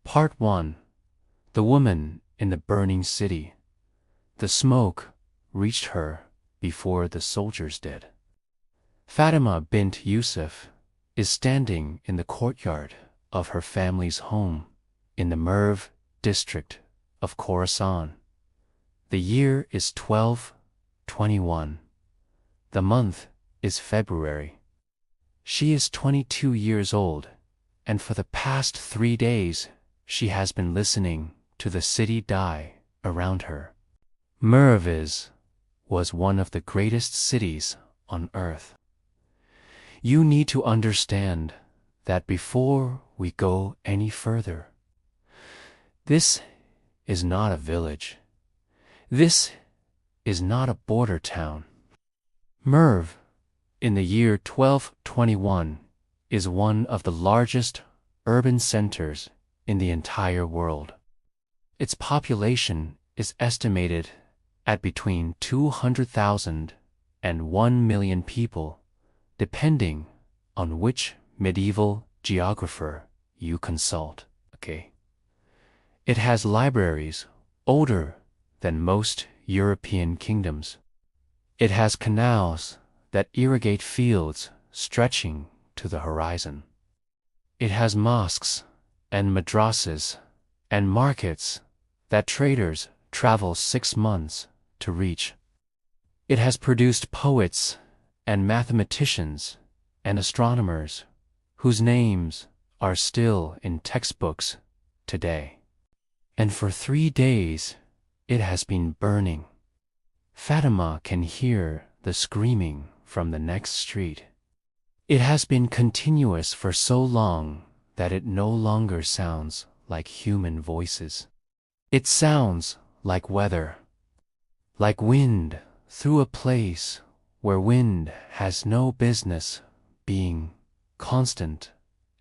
Part 1. The Woman in the Burning City. The smoke reached her before the soldiers did. Fatima bint Yusuf is standing in the courtyard of her family's home in the Merv district of Khorasan. The year is 1221. The month is February. She is 22 years old, and for the past 3 days she has been listening to the city die around her. Merv was one of the greatest cities on earth. You need to understand that before we go any further. This is not a village. This is not a border town. Merv, in the year 1221, is one of the largest urban centers in the entire world. Its population is estimated at between 200,000 and 1 million people, depending on which medieval geographer you consult. It has libraries older than most European kingdoms. It has canals that irrigate fields stretching to the horizon. It has mosques and madrasas and markets that traders travel 6 months to reach. It has produced poets and mathematicians and astronomers whose names are still in textbooks today. And for 3 days it has been burning. Fatima can hear the screaming from the next street. It has been continuous for so long that it no longer sounds like human voices. It sounds like weather, like wind through a place where wind has no business being, constant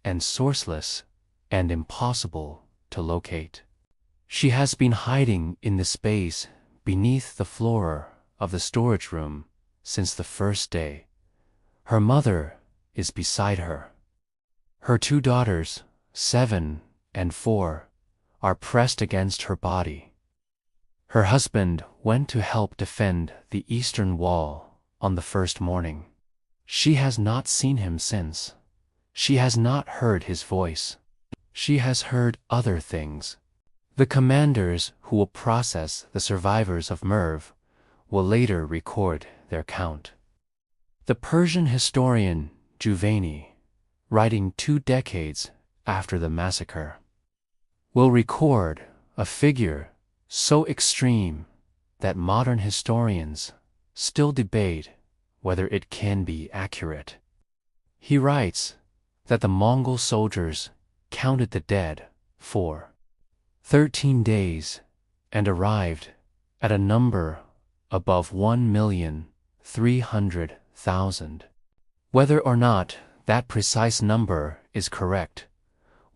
and sourceless and impossible to locate. She has been hiding in the space beneath the floor of the storage room since the first day. Her mother is beside her. Her 2 daughters, 7 and 4, are pressed against her body. Her husband went to help defend the eastern wall on the first morning. She has not seen him since. She has not heard his voice. She has heard other things. The commanders who will process the survivors of Merv will later record their count. The Persian historian Juvayni, writing 2 decades after the massacre, will record a figure so extreme that modern historians still debate whether it can be accurate. He writes that the Mongol soldiers counted the dead for 13 days and arrived at a number above 1,300,000. Whether or not that precise number is correct,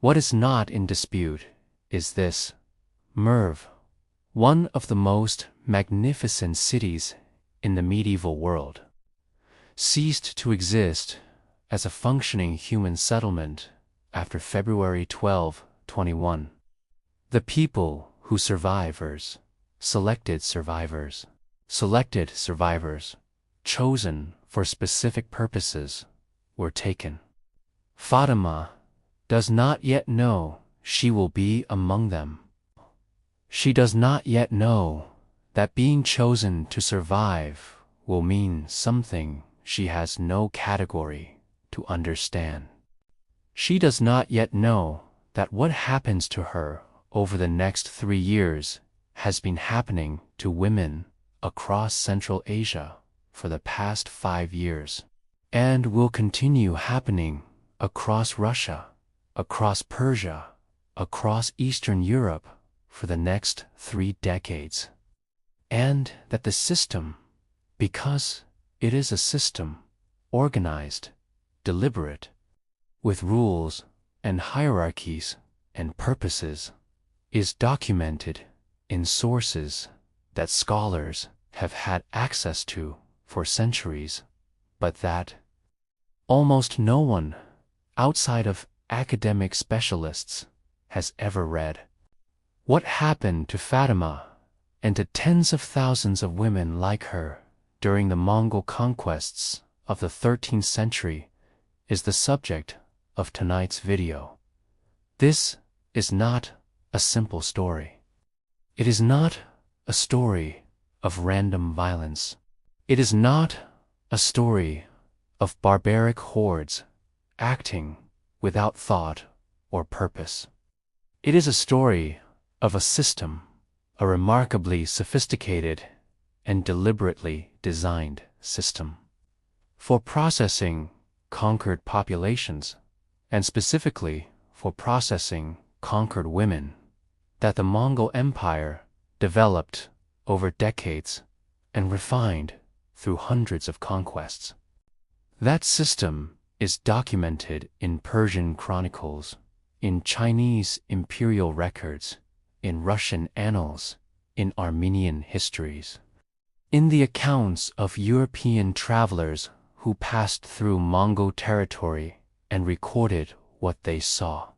what is not in dispute is this: Merv, one of the most magnificent cities in the medieval world, ceased to exist as a functioning human settlement after February 1221. The people who selected survivors, chosen for specific purposes, were taken. Fatima does not yet know she will be among them. She does not yet know that being chosen to survive will mean something she has no category to understand. She does not yet know that what happens to her over the next 3 years has been happening to women across Central Asia for the past 5 years, and will continue happening across Russia, across Persia, across Eastern Europe for the next 3 decades. And that the system, because it is a system, organized, deliberate, with rules and hierarchies and purposes, is documented in sources that scholars have had access to for centuries, but that almost no one outside of academic specialists has ever read. What happened to Fatima and to tens of thousands of women like her during the Mongol conquests of the 13th century is the subject of tonight's video. This is not a simple story. It is not a story of random violence. It is not a story of barbaric hordes acting without thought or purpose. It is a story of a system, a remarkably sophisticated and deliberately designed system for processing conquered populations, and specifically for processing conquered women, that the Mongol Empire developed over decades and refined through hundreds of conquests. That system is documented in Persian chronicles, in Chinese imperial records, in Russian annals, in Armenian histories, in the accounts of European travelers who passed through Mongol territory and recorded what they saw,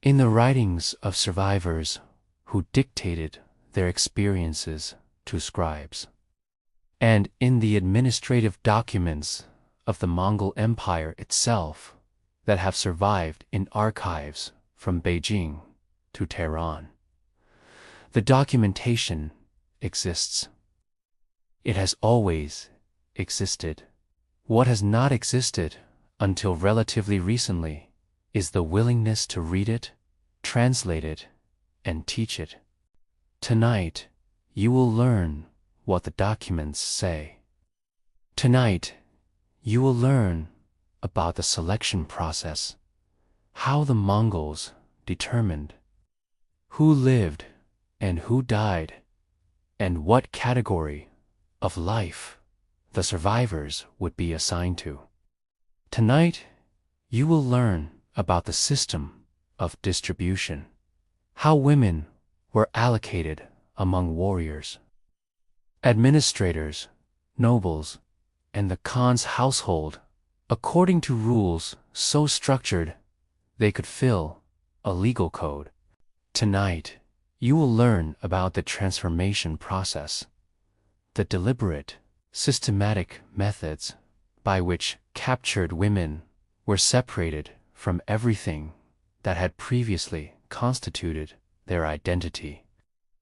in the writings of survivors who dictated their experiences to scribes, and in the administrative documents of the Mongol Empire itself that have survived in archives from Beijing to Tehran. The documentation exists. It has always existed. What has not existed until relatively recently is the willingness to read it, translate it, and teach it. Tonight, you will learn what the documents say. Tonight, you will learn about the selection process, how the Mongols determined who lived and who died, and what category of life the survivors would be assigned to. Tonight, you will learn about the system of distribution, how women were allocated among warriors, administrators, nobles, and the Khan's household according to rules so structured they could fill a legal code. Tonight, you will learn about the transformation process, the deliberate, systematic methods by which captured women were separated from everything that had previously constituted their identity.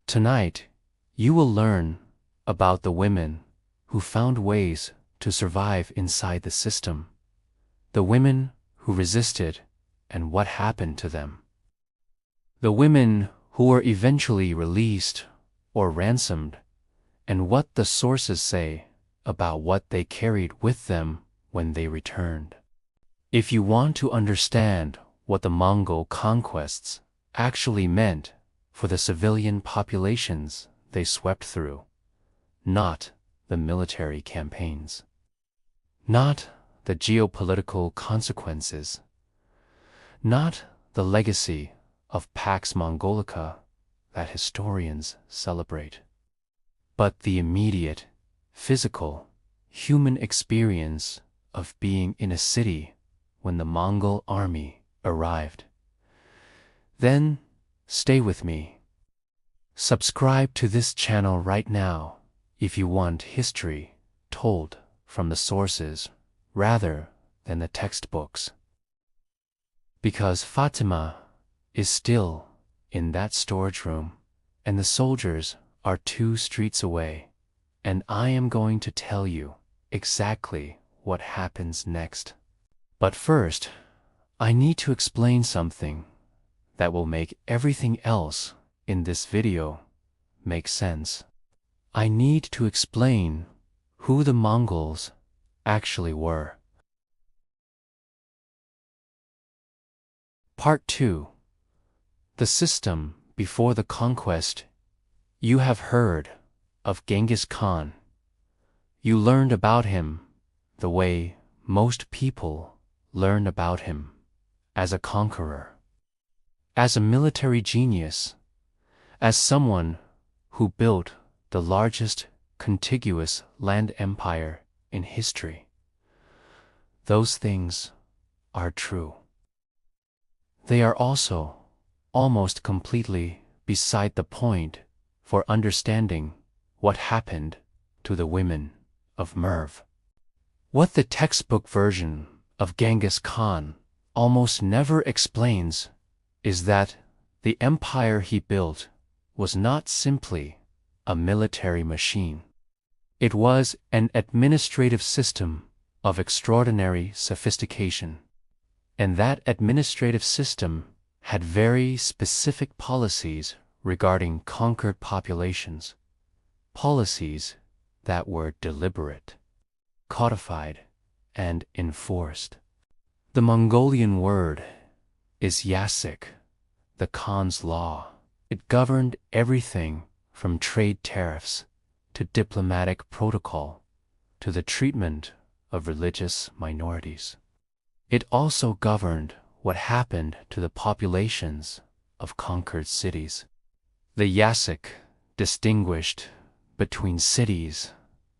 Tonight, you will learn about the women who found ways to survive inside the system, the women who resisted and what happened to them, the women who were eventually released or ransomed, and what the sources say about what they carried with them when they returned. If you want to understand what the Mongol conquests actually meant for the civilian populations they swept through, not the military campaigns, not the geopolitical consequences, not the legacy of Pax Mongolica that historians celebrate, but the immediate, physical, human experience of being in a city when the Mongol army arrived. Then, stay with me. Subscribe to this channel right now if you want history told from the sources rather than the textbooks. Because Fatima is still in that storage room, and the soldiers are 2 streets away, and I am going to tell you exactly what happens next. But first, I need to explain something that will make everything else in this video make sense. I need to explain who the Mongols actually were. Part 2. The system before the conquest. You have heard of Genghis Khan. You learned about him the way most people learn about him, as a conqueror, as a military genius, as someone who built the largest contiguous land empire in history. Those things are true. They are also almost completely beside the point for understanding what happened to the women of Merv. What the textbook version of Genghis Khan almost never explains is that the empire he built was not simply a military machine. It was an administrative system of extraordinary sophistication. And that administrative system had very specific policies regarding conquered populations, policies that were deliberate, codified, and enforced. The Mongolian word is yasik, the Khan's law. It governed everything from trade tariffs to diplomatic protocol to the treatment of religious minorities. It also governed what happened to the populations of conquered cities. The yasik distinguished between cities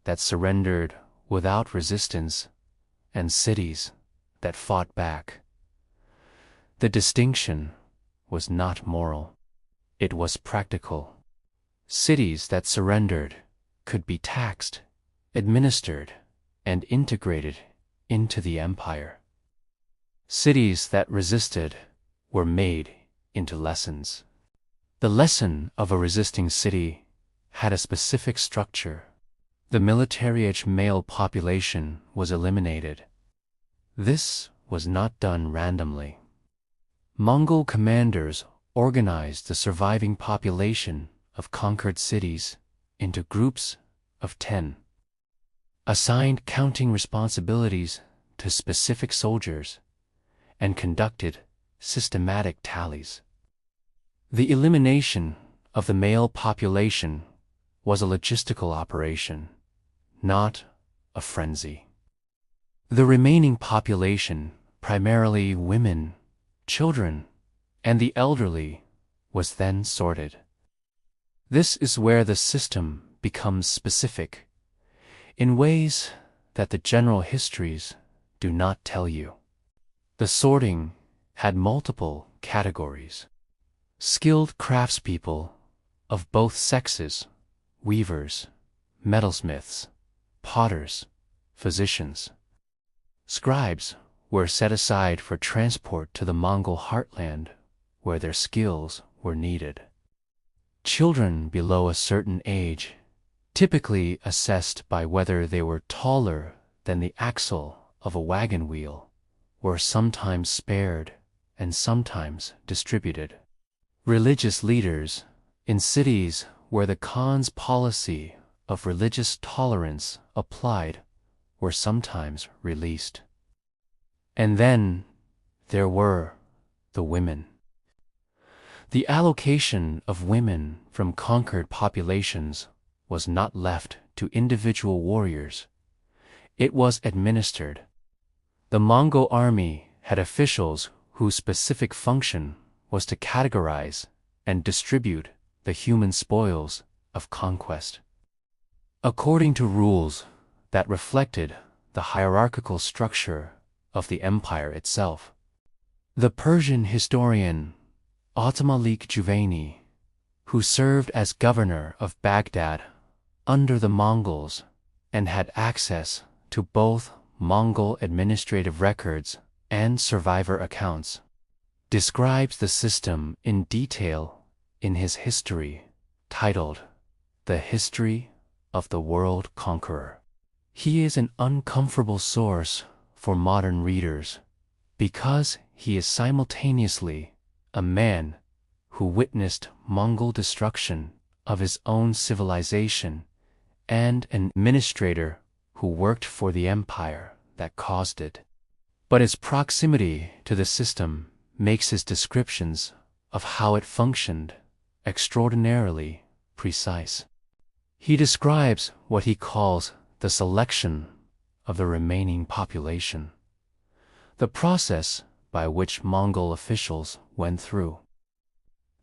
that surrendered without resistance and cities that fought back. The distinction was not moral. It was practical. Cities that surrendered could be taxed, administered, and integrated into the empire. Cities that resisted were made into lessons. The lesson of a resisting city had a specific structure. The military-age male population was eliminated. This was not done randomly. Mongol commanders organized the surviving population of conquered cities into groups of 10, assigned counting responsibilities to specific soldiers, and conducted systematic tallies. The elimination of the male population was a logistical operation, not a frenzy. The remaining population, primarily women, children, and the elderly, was then sorted. This is where the system becomes specific, in ways that the general histories do not tell you. The sorting had multiple categories. Skilled craftspeople of both sexes, weavers, metalsmiths, potters, physicians. Scribes were set aside for transport to the Mongol heartland where their skills were needed. Children below a certain age, typically assessed by whether they were taller than the axle of a wagon wheel, were sometimes spared and sometimes distributed. Religious leaders in cities where the Khan's policy of religious tolerance applied were sometimes released. And then there were the women. The allocation of women from conquered populations was not left to individual warriors. It was administered. The Mongol army had officials whose specific function was to categorize and distribute the human spoils of conquest, according to rules that reflected the hierarchical structure of the empire itself. The Persian historian Atamalik Juvayni, who served as governor of Baghdad under the Mongols and had access to both Mongol administrative records and survivor accounts, describes the system in detail in his history titled The History of the World Conqueror. He is an uncomfortable source for modern readers because he is simultaneously a man who witnessed Mongol destruction of his own civilization and an administrator who worked for the empire that caused it. But his proximity to the system makes his descriptions of how it functioned extraordinarily precise. He describes what he calls the selection of the remaining population, the process by which Mongol officials went through.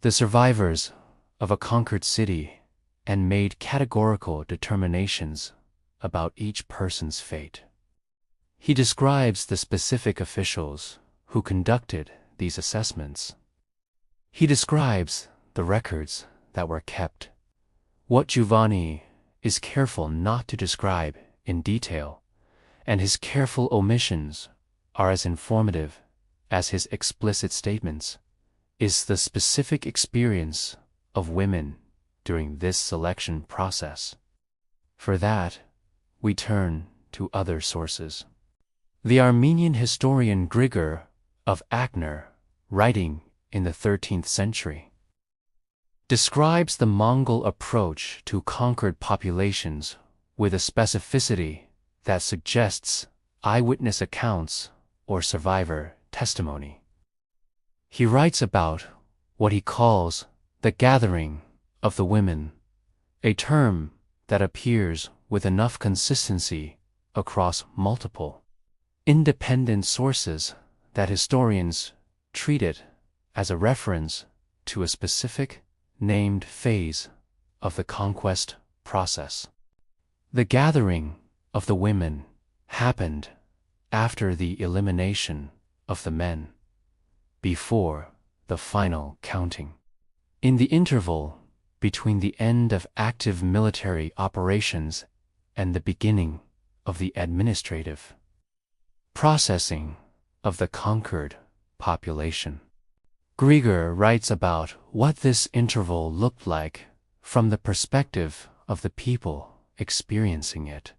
The survivors of a conquered city and made categorical determinations about each person's fate. He describes the specific officials who conducted these assessments. He describes the records that were kept. What Giovanni is careful not to describe in detail, and his careful omissions are as informative as his explicit statements, is the specific experience of women during this selection process. For that, we turn to other sources. The Armenian historian Grigor of Akner, writing in the 13th century, describes the Mongol approach to conquered populations with a specificity that suggests eyewitness accounts or survivor testimony. He writes about what he calls the gathering of the women, a term that appears with enough consistency across multiple independent sources that historians treat it as a reference to a specific named phase of the conquest process. The gathering of the women happened after the elimination of the men, before the final counting. In the interval between the end of active military operations and the beginning of the administrative processing of the conquered population. Grigor writes about what this interval looked like from the perspective of the people experiencing it.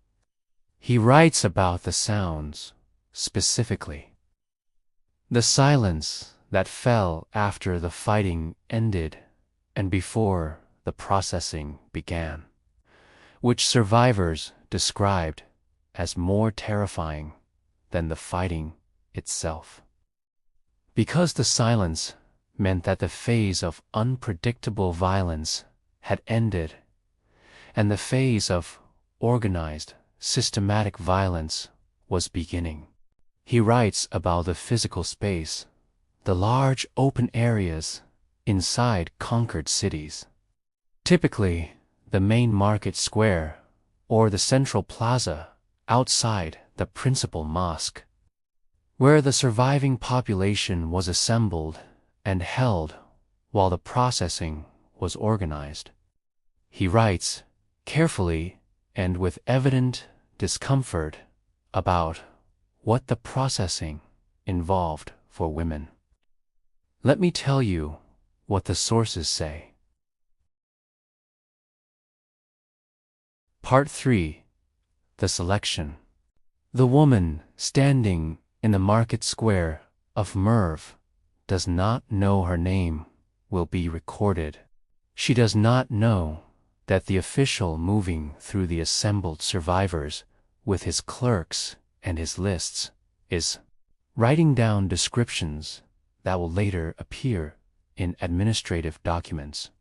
He writes about the sounds, specifically. The silence that fell after the fighting ended and before the processing began, which survivors described as more terrifying than the fighting itself. Because the silence meant that the phase of unpredictable violence had ended, and the phase of organized, systematic violence was beginning. He writes about the physical space, the large open areas inside conquered cities. Typically, the main market square or the central plaza outside the principal mosque, where the surviving population was assembled and held while the processing was organized. He writes carefully and with evident discomfort about what the processing involved for women. Let me tell you what the sources say. Part 3. The Selection. The woman standing in the market square of Merv does not know her name will be recorded. She does not know that the official moving through the assembled survivors with his clerks and his lists is writing down descriptions that will later appear in administrative documents,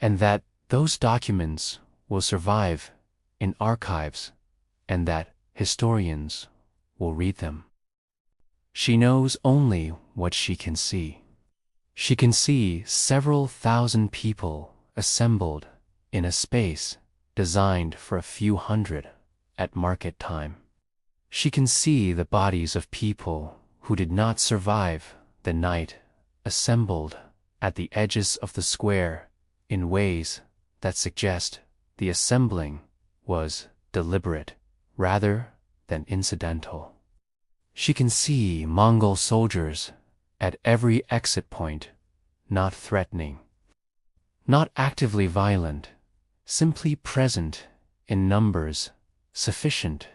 and that those documents will survive in archives and that historians will read them. She knows only what she can see. She can see several thousand people assembled in a space designed for a few hundred at market time. She can see the bodies of people who did not survive the night assembled at the edges of the square in ways that suggest the assembling was deliberate rather than incidental. She can see Mongol soldiers at every exit point, not threatening, not actively violent, simply present in numbers sufficient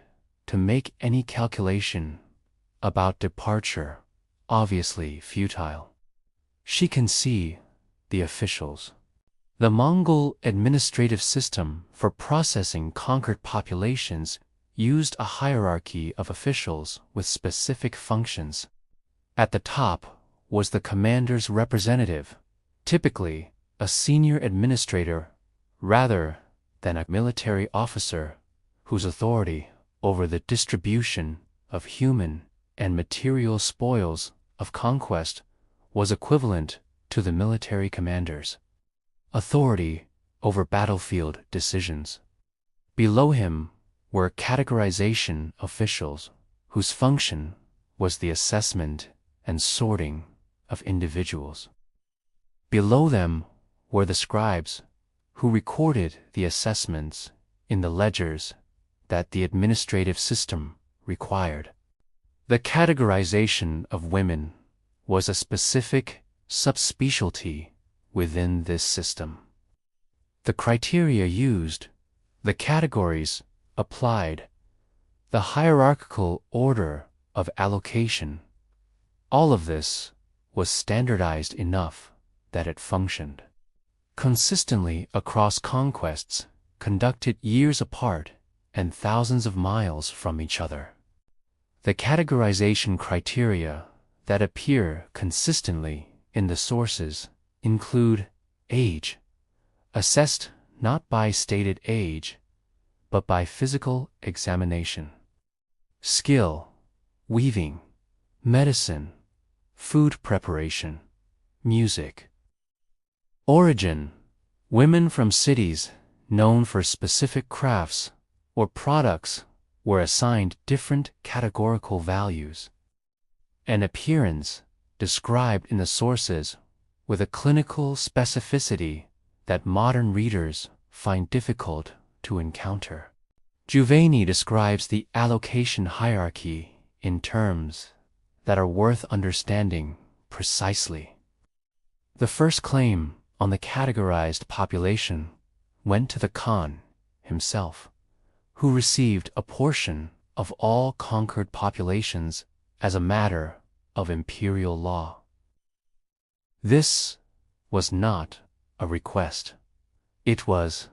to make any calculation about departure obviously futile. She can see the officials. The Mongol administrative system for processing conquered populations used a hierarchy of officials with specific functions. At the top was the commander's representative, typically a senior administrator rather than a military officer whose authority over the distribution of human and material spoils of conquest was equivalent to the military commander's authority over battlefield decisions. Below him were categorization officials whose function was the assessment and sorting of individuals. Below them were the scribes, who recorded the assessments in the ledgers that the administrative system required. The categorization of women was a specific subspecialty within this system. The criteria used, the categories applied, the hierarchical order of allocation, all of this was standardized enough that it functioned consistently across conquests conducted years apart and thousands of miles from each other. The categorization criteria that appear consistently in the sources include age, assessed not by stated age, but by physical examination; skill, weaving, medicine, food preparation, music; origin, women from cities known for specific crafts or products were assigned different categorical values; and appearance, described in the sources with a clinical specificity that modern readers find difficult to encounter. Giovanni describes the allocation hierarchy in terms that are worth understanding precisely. The first claim on the categorized population went to the Khan himself, who received a portion of all conquered populations as a matter of imperial law. This was not a request. It was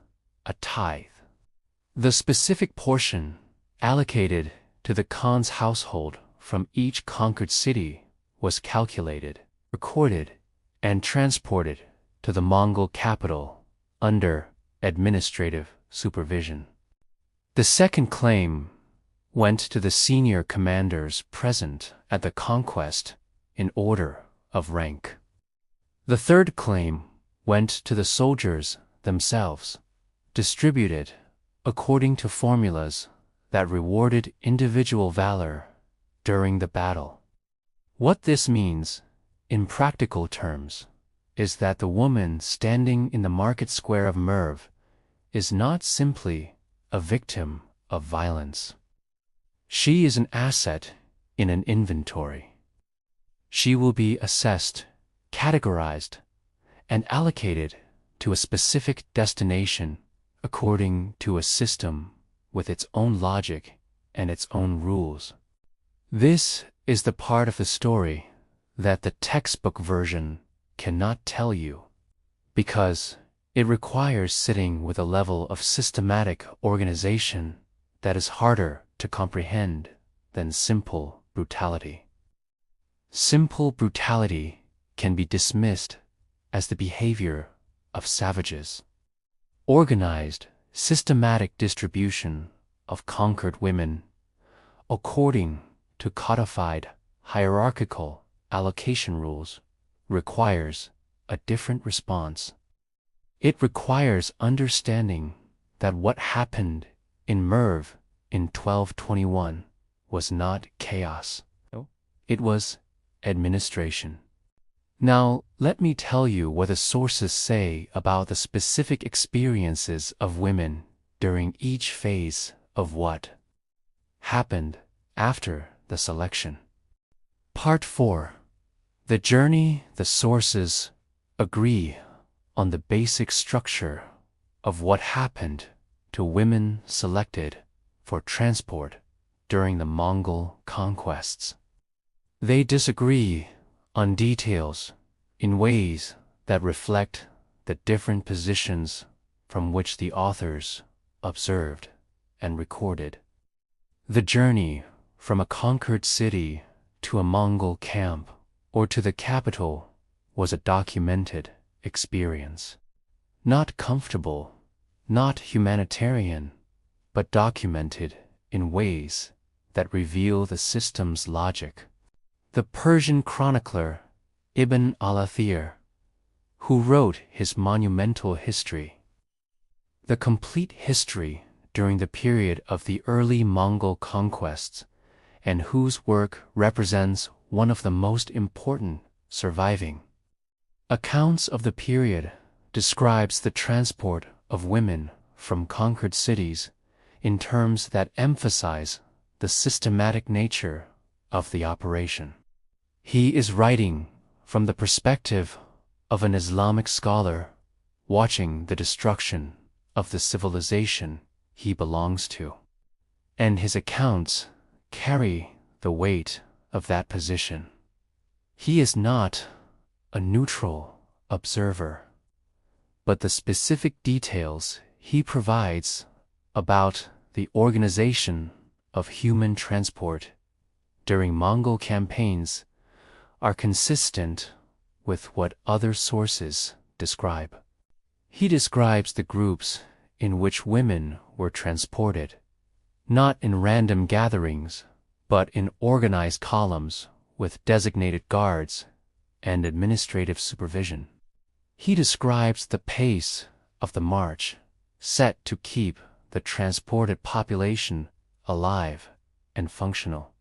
a tithe. The specific portion allocated to the Khan's household from each conquered city was calculated, recorded, and transported to the Mongol capital under administrative supervision. The second claim went to the senior commanders present at the conquest in order of rank. The third claim went to the soldiers themselves, distributed according to formulas that rewarded individual valor during the battle. What this means, in practical terms, is that the woman standing in the market square of Merv is not simply a victim of violence. She is an asset in an inventory. She will be assessed, categorized, and allocated to a specific destination according to a system with its own logic and its own rules. This is the part of the story that the textbook version cannot tell you, because it requires sitting with a level of systematic organization that is harder to comprehend than simple brutality. Simple brutality can be dismissed as the behavior of savages. Organized, systematic distribution of conquered women according to codified hierarchical allocation rules requires a different response. It requires understanding that what happened in Merv in 1221 was not chaos. It was administration. Now, let me tell you what the sources say about the specific experiences of women during each phase of what happened after the selection. Part 4. The journey. The sources agree on the basic structure of what happened to women selected for transport during the Mongol conquests. They disagree on details in ways that reflect the different positions from which the authors observed and recorded. The journey from a conquered city to a Mongol camp or to the capital was a documented experience. Not comfortable, not humanitarian, but documented in ways that reveal the system's logic. The Persian chronicler Ibn al-Athir, who wrote his monumental history, the complete history during the period of the early Mongol conquests, and whose work represents one of the most important surviving, Accounts of the period describes the transport of women from conquered cities in terms that emphasize the systematic nature of the operation. He is writing from the perspective of an Islamic scholar watching the destruction of the civilization he belongs to, and his accounts carry the weight of that position. He is not a neutral observer, but the specific details he provides about the organization of human transport during Mongol campaigns are consistent with what other sources describe. He describes the groups in which women were transported, not in random gatherings, but in organized columns with designated guards and administrative supervision. He describes the pace of the march set to keep the transported population alive and functional,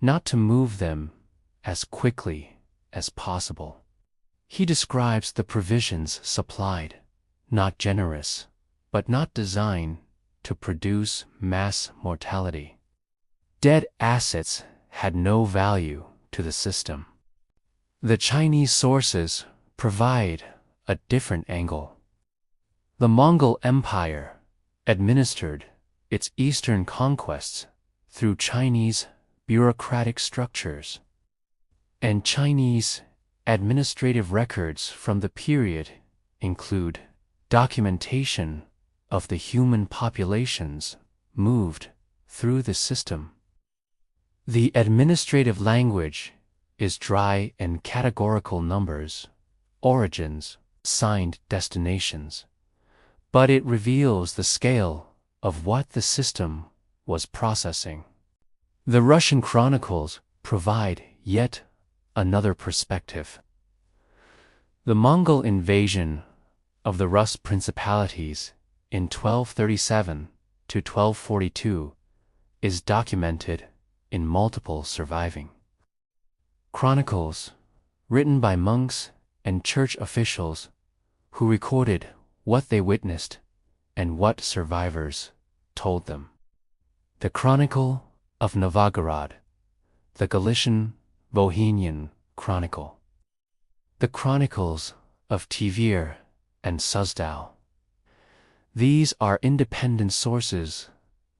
not to move them as quickly as possible. He describes the provisions supplied, not generous, but not designed to produce mass mortality. Dead assets had no value to the system. The Chinese sources provide a different angle. The Mongol Empire administered its eastern conquests through Chinese bureaucratic structures, and Chinese administrative records from the period include documentation of the human populations moved through the system. The administrative language is dry and categorical numbers, origins, signed destinations, but it reveals the scale of what the system was processing. The Russian chronicles provide yet another perspective. The Mongol invasion of the Rus principalities in 1237 to 1242 is documented in multiple surviving chronicles written by monks and church officials who recorded what they witnessed and what survivors told them. The Chronicle of Novgorod, the Galician Bohemian Chronicle, the Chronicles of Tver and Suzdal. These are independent sources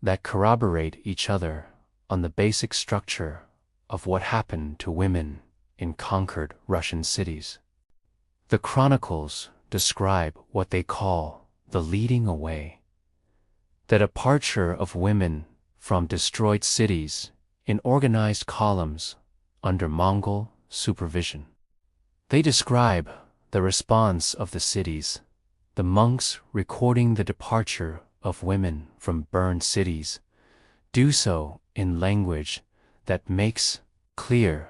that corroborate each other on the basic structure of what happened to women in conquered Russian cities. The chronicles describe what they call the leading away, the departure of women from destroyed cities in organized columns under Mongol supervision. They describe the response of the cities, the monks recording the departure of women from burned cities do so in language that makes clear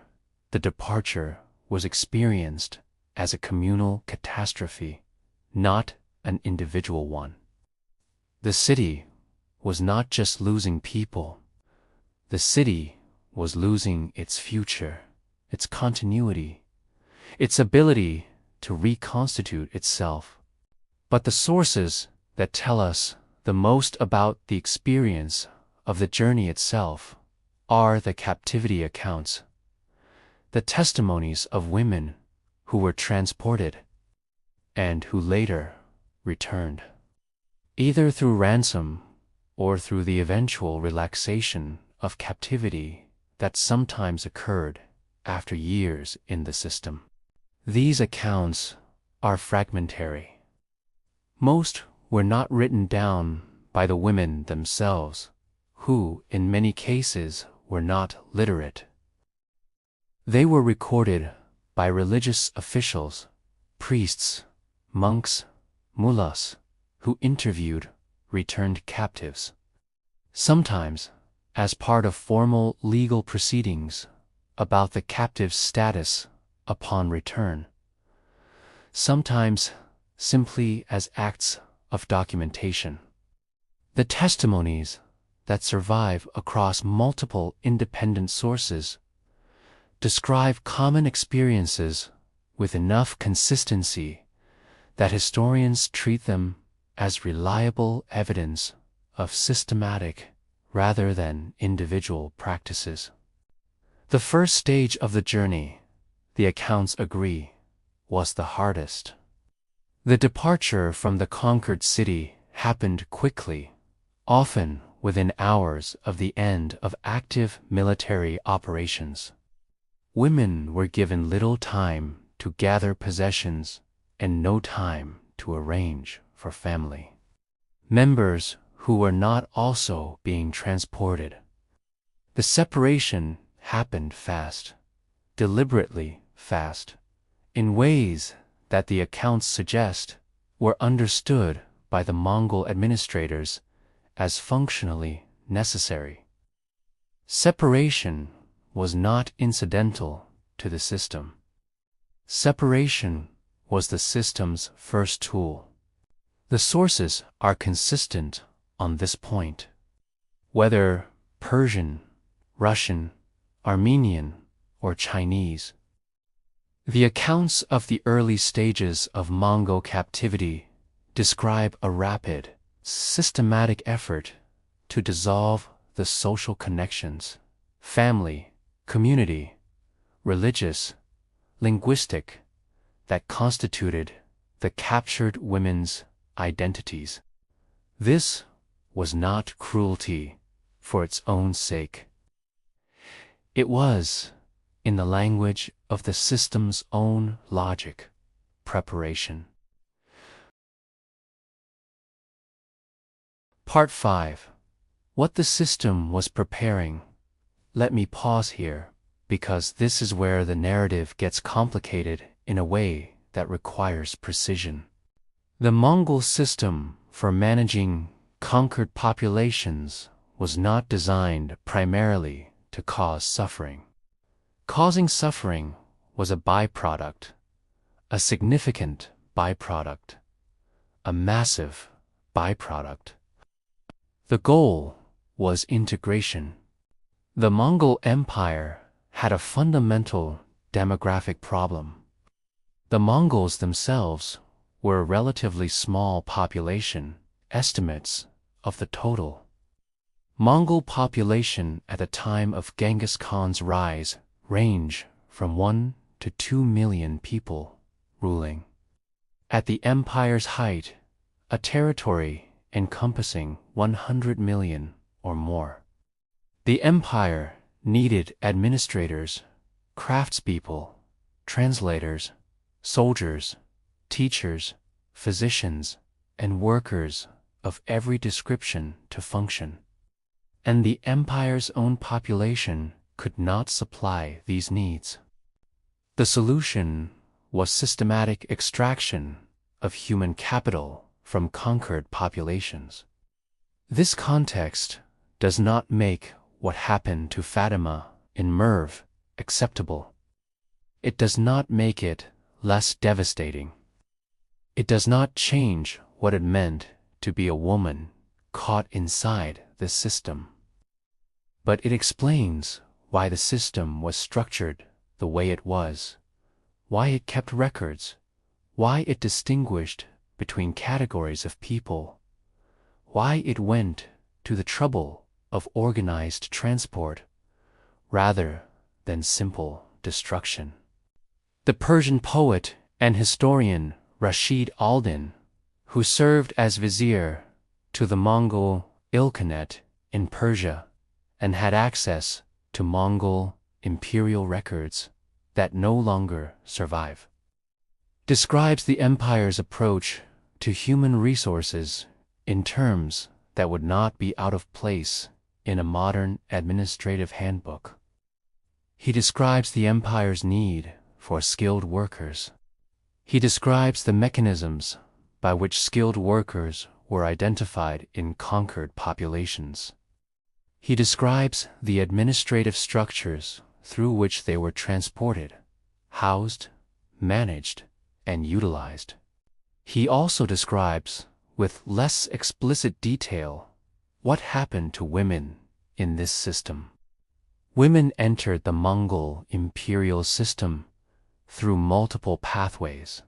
the departure was experienced as a communal catastrophe, not an individual one. The city was not just losing people. The city was losing its future, its continuity, its ability to reconstitute itself. But the sources that tell us the most about the experience of the journey itself are the captivity accounts, the testimonies of women who were transported and who later returned, either through ransom or through the eventual relaxation of captivity that sometimes occurred after years in the system. These accounts are fragmentary. Most were not written down by the women themselves, who, in many cases, were not literate. They were recorded by religious officials, priests, monks, mullahs, who interviewed returned captives, sometimes as part of formal legal proceedings about the captive's status upon return, sometimes simply as acts of documentation. The testimonies that survive across multiple independent sources describe common experiences with enough consistency that historians treat them as reliable evidence of systematic rather than individual practices. The first stage of the journey, the accounts agree, was the hardest. The departure from the conquered city happened quickly, often within hours of the end of active military operations. Women were given little time to gather possessions and no time to arrange for family members who were not also being transported. The separation happened fast, deliberately fast, in ways that the accounts suggest were understood by the Mongol administrators as functionally necessary. Separation was not incidental to the system. Separation was the system's first tool. The sources are consistent on this point. Whether Persian, Russian, Armenian, or Chinese, the accounts of the early stages of Mongol captivity describe a rapid, systematic effort to dissolve the social connections, family, community, religious, linguistic, that constituted the captured women's identities. This was not cruelty for its own sake. It was, in the language of the system's own logic, preparation. Part 5. What the system was preparing. Let me pause here, because this is where the narrative gets complicated in a way that requires precision. The Mongol system for managing conquered populations was not designed primarily to cause suffering. Causing suffering was a byproduct, a significant byproduct, a massive byproduct. The goal was integration. The Mongol Empire had a fundamental demographic problem. The Mongols themselves were a relatively small population, estimates of the total Mongol population at the time of Genghis Khan's rise range from 1 to 2 million people ruling. At the empire's height, a territory encompassing 100 million or more. The empire needed administrators, craftspeople, translators, soldiers, teachers, physicians, and workers of every description to function. And the empire's own population could not supply these needs. The solution was systematic extraction of human capital from conquered populations. This context does not make what happened to Fatima in Merv acceptable. It does not make it less devastating. It does not change what it meant to be a woman caught inside the system. But it explains why the system was structured the way it was, why it kept records, why it distinguished between categories of people, why it went to the trouble of organized transport rather than simple destruction. The Persian poet and historian Rashid al-Din, who served as vizier to the Mongol Ilkhanate in Persia and had access to Mongol imperial records that no longer survive, describes the empire's approach to human resources in terms that would not be out of place in a modern administrative handbook. He describes the empire's need for skilled workers. He describes the mechanisms by which skilled workers were identified in conquered populations. He describes the administrative structures through which they were transported, housed, managed, and utilized. He also describes, with less explicit detail, what happened to women in this system. Women entered the Mongol imperial system through multiple pathways.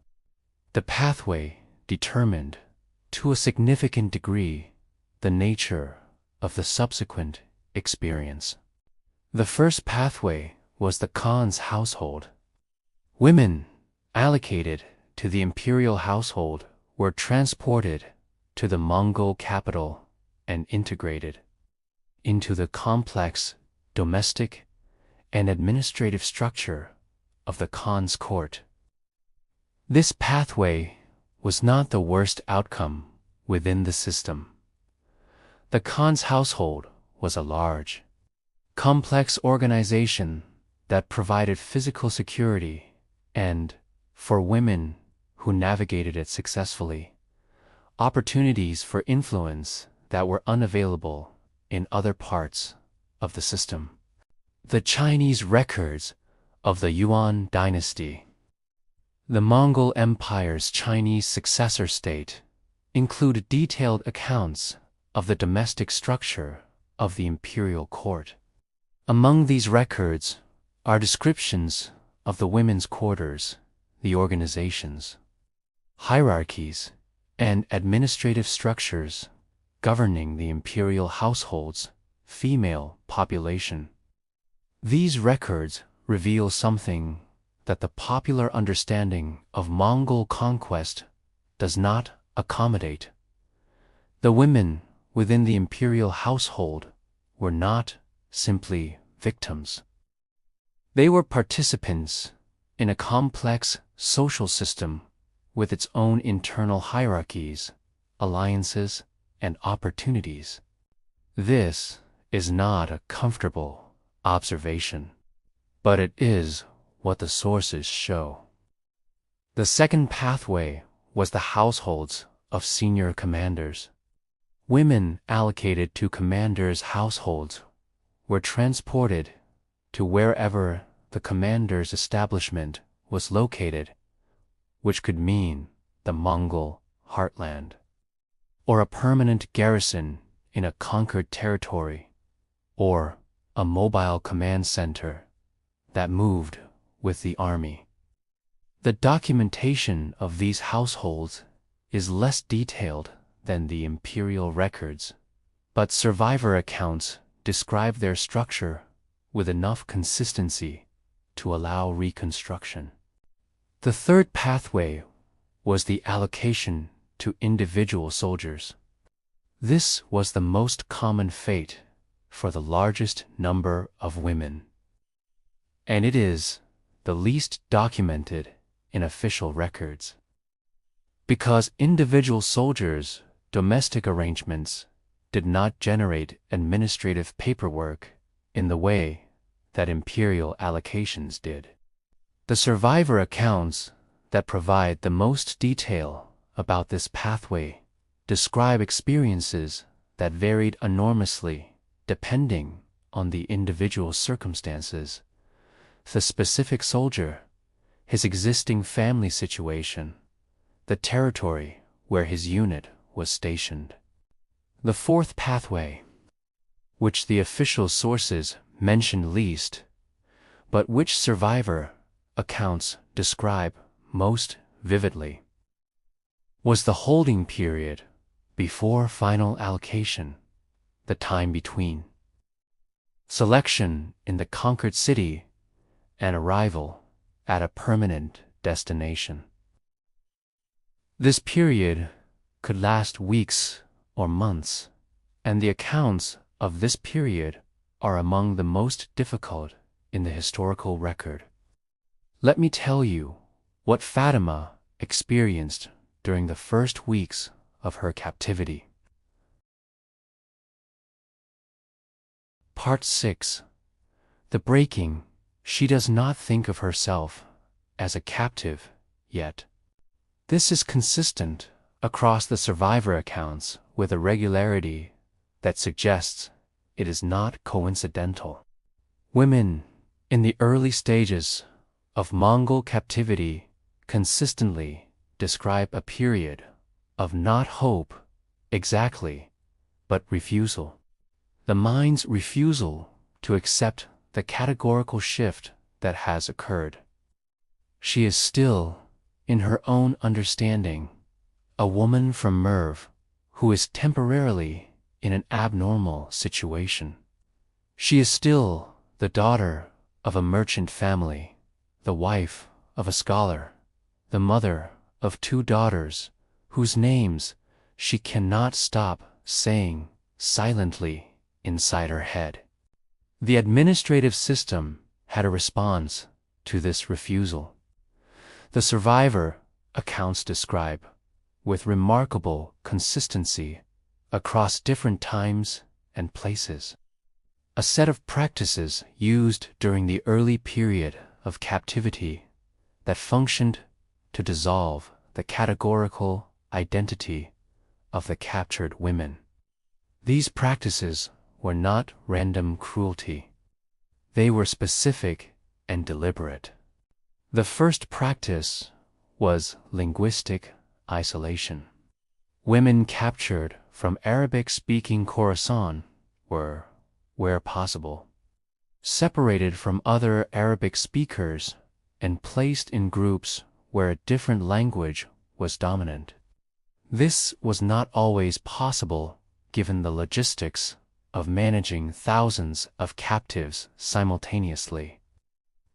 The pathway determined, to a significant degree, the nature of the subsequent experience. The first pathway was the Khan's household. Women allocated to the imperial household were transported to the Mongol capital and integrated into the complex domestic and administrative structure of the Khan's court. This pathway was not the worst outcome within the system. The Khan's household was a large, complex organization that provided physical security and, for women who navigated it successfully, opportunities for influence that were unavailable in other parts of the system. The Chinese records of the Yuan dynasty, the Mongol Empire's Chinese successor state, include detailed accounts of the domestic structure of the imperial court. Among these records are descriptions of the women's quarters, the organizations, hierarchies, and administrative structures governing the imperial household's female population. These records reveal something that the popular understanding of Mongol conquest does not accommodate. The women within the imperial household were not simply victims. They were participants in a complex social system with its own internal hierarchies, alliances, and opportunities. This is not a comfortable observation, but it is what the sources show. The second pathway was the households of senior commanders. Women allocated to commanders' households were transported to wherever the commander's establishment was located, which could mean the Mongol heartland, or a permanent garrison in a conquered territory, or a mobile command center that moved with the army. The documentation of these households is less detailed than the imperial records, but survivor accounts describe their structure with enough consistency to allow reconstruction. The third pathway was the allocation to individual soldiers. This was the most common fate for the largest number of women, and it is the least documented in official records. Because individual soldiers' domestic arrangements did not generate administrative paperwork in the way that imperial allocations did. The survivor accounts that provide the most detail about this pathway describe experiences that varied enormously depending on the individual circumstances, the specific soldier, his existing family situation, the territory where his unit was stationed. The fourth pathway, which the official sources mention least, but which survivor accounts describe most vividly, was the holding period before final allocation, the time between selection in the conquered city and arrival at a permanent destination. This period could last weeks or months, and the accounts of this period are among the most difficult in the historical record. Let me tell you what Fatima experienced during the first weeks of her captivity. Part 6. The breaking. She does not think of herself as a captive yet. This is consistent across the survivor accounts with a regularity that suggests it is not coincidental. Women in the early stages of Mongol captivity consistently describe a period of not hope exactly, but refusal. The mind's refusal to accept the categorical shift that has occurred. she is still, in her own understanding, a woman from Merv who is temporarily in an abnormal situation. She is still the daughter of a merchant family, the wife of a scholar, the mother of 2 daughters whose names she cannot stop saying silently inside her head. The administrative system had a response to this refusal. The survivor accounts describe, with remarkable consistency across different times and places, a set of practices used during the early period of captivity that functioned to dissolve the categorical identity of the captured women. These practices were not random cruelty. They were specific and deliberate. The first practice was linguistic isolation. Women captured from Arabic-speaking Khorasan were, where possible, separated from other Arabic speakers and placed in groups where a different language was dominant. This was not always possible given the logistics of managing thousands of captives simultaneously.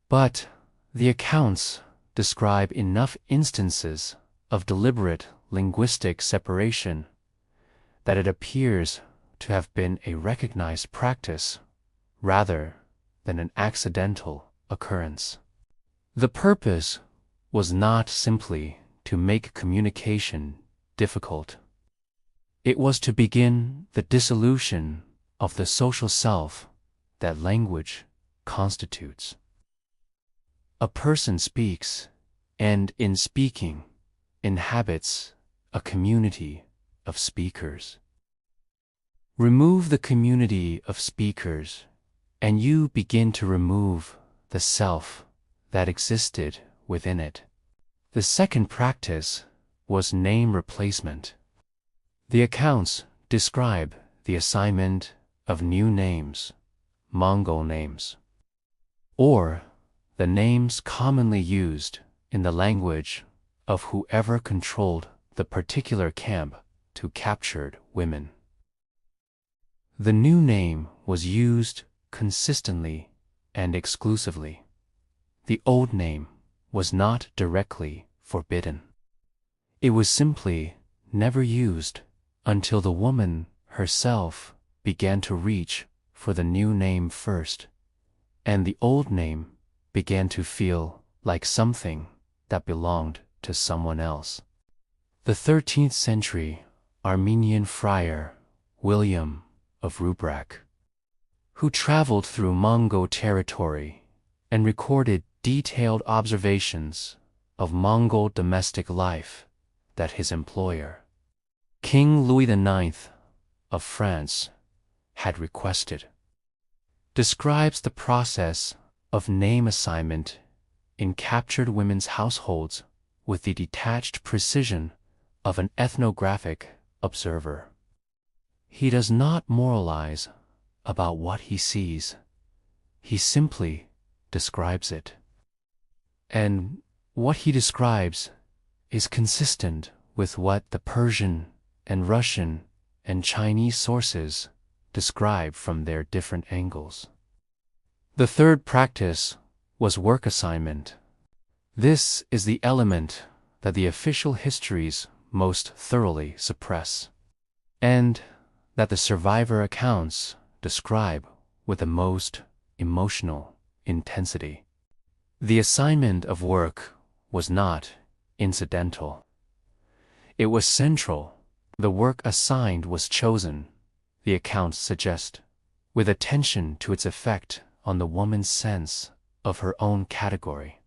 But the accounts describe enough instances of deliberate linguistic separation that it appears to have been a recognized practice rather than an accidental occurrence. The purpose was not simply to make communication difficult. It was to begin the dissolution of the social self that language constitutes. A person speaks, and in speaking, inhabits a community of speakers. Remove the community of speakers, and you begin to remove the self that existed within it. The second practice was name replacement. The accounts describe the assignment of new names, Mongol names, or the names commonly used in the language of whoever controlled the particular camp to captured women. The new name was used consistently and exclusively. The old name was not directly forbidden. It was simply never used until the woman herself began to reach for the new name first, and the old name began to feel like something that belonged to someone else. The 13th century Armenian friar William of Rubrak, who traveled through Mongol territory and recorded detailed observations of Mongol domestic life that his employer, King Louis IX of France, had requested, describes the process of name assignment in captured women's households with the detached precision of an ethnographic observer. He does not moralize about what he sees. He simply describes it. And what he describes is consistent with what the Persian and Russian and Chinese sources describe from their different angles. The third practice was work assignment. This is the element that the official histories most thoroughly suppress, and that the survivor accounts describe with the most emotional intensity. The assignment of work was not incidental. It was central. The work assigned was chosen, the accounts suggest, with attention to its effect on the woman's sense of her own category.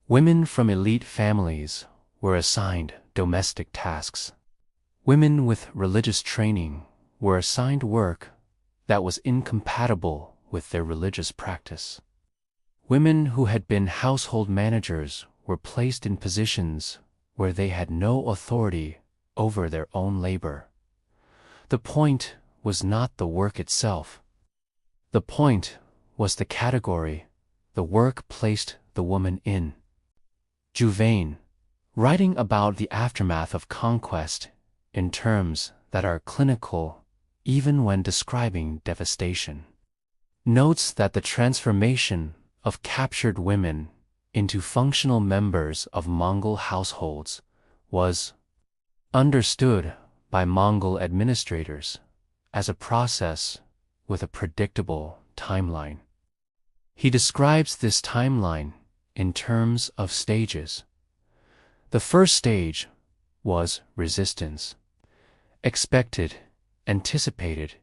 Women from elite families were assigned domestic tasks. Women with religious training were assigned work that was incompatible with their religious practice. Women who had been household managers were placed in positions where they had no authority over their own labor. The point was not the work itself. The point was the category the work placed the woman in. Juvain, writing about the aftermath of conquest in terms that are clinical even when describing devastation, notes that the transformation of captured women into functional members of Mongol households was understood by Mongol administrators as a process with a predictable timeline. He describes this timeline in terms of stages. The first stage was resistance, expected, anticipated,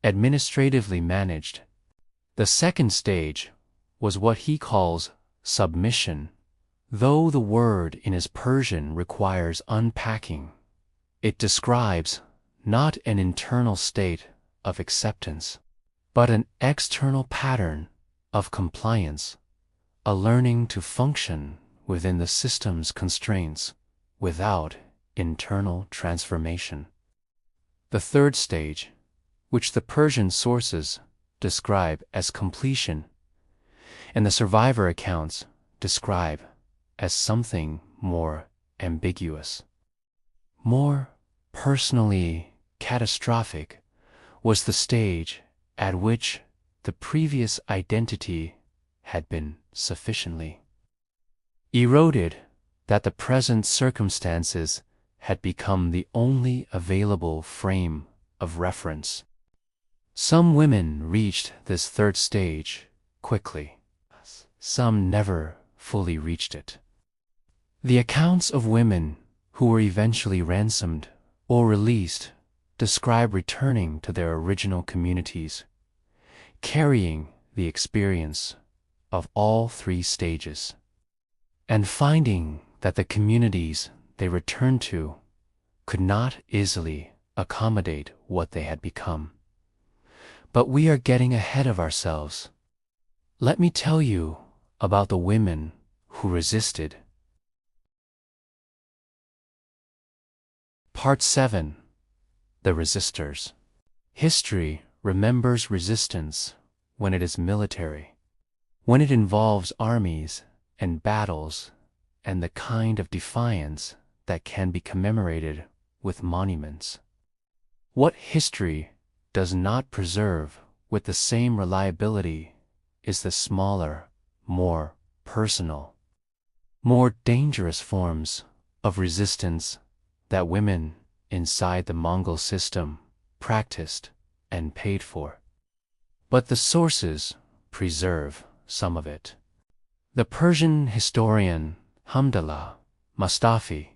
administratively managed. The second stage was what he calls submission, though the word in his Persian requires unpacking. It describes not an internal state of acceptance, but an external pattern of compliance, a learning to function within the system's constraints without internal transformation. The third stage, which the Persian sources describe as completion, and the survivor accounts describe as something more ambiguous, more personally catastrophic, was the stage at which the previous identity had been sufficiently eroded that the present circumstances had become the only available frame of reference. Some women reached this third stage quickly. Some never fully reached it. The accounts of women who were eventually ransomed or released describe returning to their original communities, carrying the experience of all three stages, and finding that the communities they returned to could not easily accommodate what they had become. But we are getting ahead of ourselves. Let me tell you about the women who resisted. Part 7. The Resistors. History remembers resistance when it is military, when it involves armies and battles and the kind of defiance that can be commemorated with monuments. What history does not preserve with the same reliability is the smaller, more personal, more dangerous forms of resistance that women inside the Mongol system practiced and paid for. But the sources preserve some of it. The Persian historian Hamdallah Mustafi,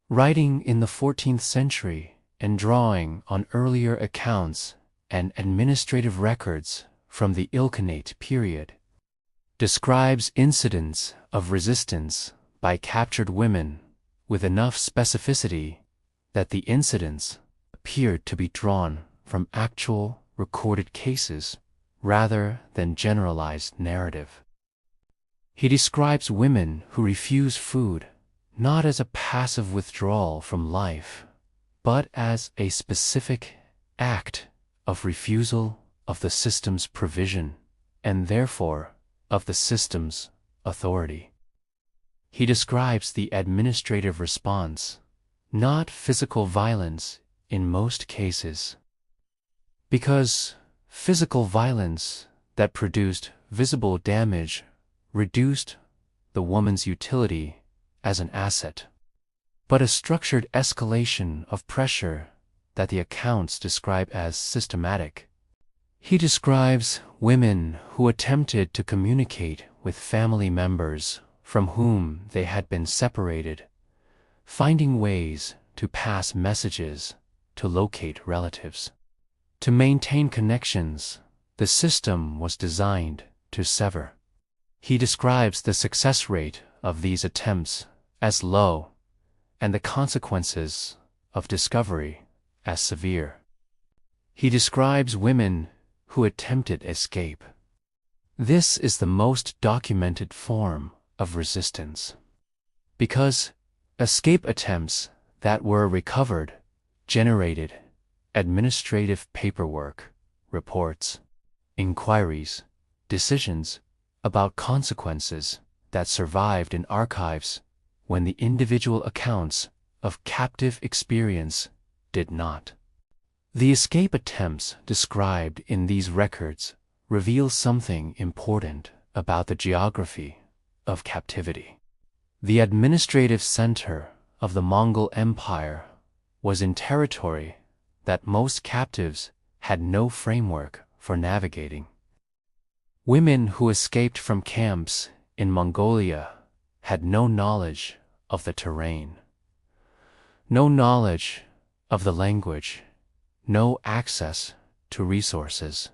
writing in the 14th century and drawing on earlier accounts and administrative records from the Ilkhanate period, describes incidents of resistance by captured women with enough specificity that the incidents appeared to be drawn from actual recorded cases rather than generalized narrative. He describes women who refuse food not as a passive withdrawal from life, but as a specific act of refusal of the system's provision and therefore of the system's authority. He describes the administrative response, not physical violence in most cases, because physical violence that produced visible damage reduced the woman's utility as an asset, but a structured escalation of pressure that the accounts describe as systematic. He describes women who attempted to communicate with family members from whom they had been separated, finding ways to pass messages to locate relatives. To maintain connections, the system was designed to sever. He describes the success rate of these attempts as low and the consequences of discovery as severe. He describes women who attempted escape. This is the most documented form of resistance, because escape attempts that were recovered generated administrative paperwork, reports, inquiries, decisions about consequences that survived in archives when the individual accounts of captive experience did not. The escape attempts described in these records reveal something important about the geography of captivity. The administrative center of the Mongol Empire was in territory that most captives had no framework for navigating. Women who escaped from camps in Mongolia had no knowledge of the terrain, no knowledge of the language, no access to resources,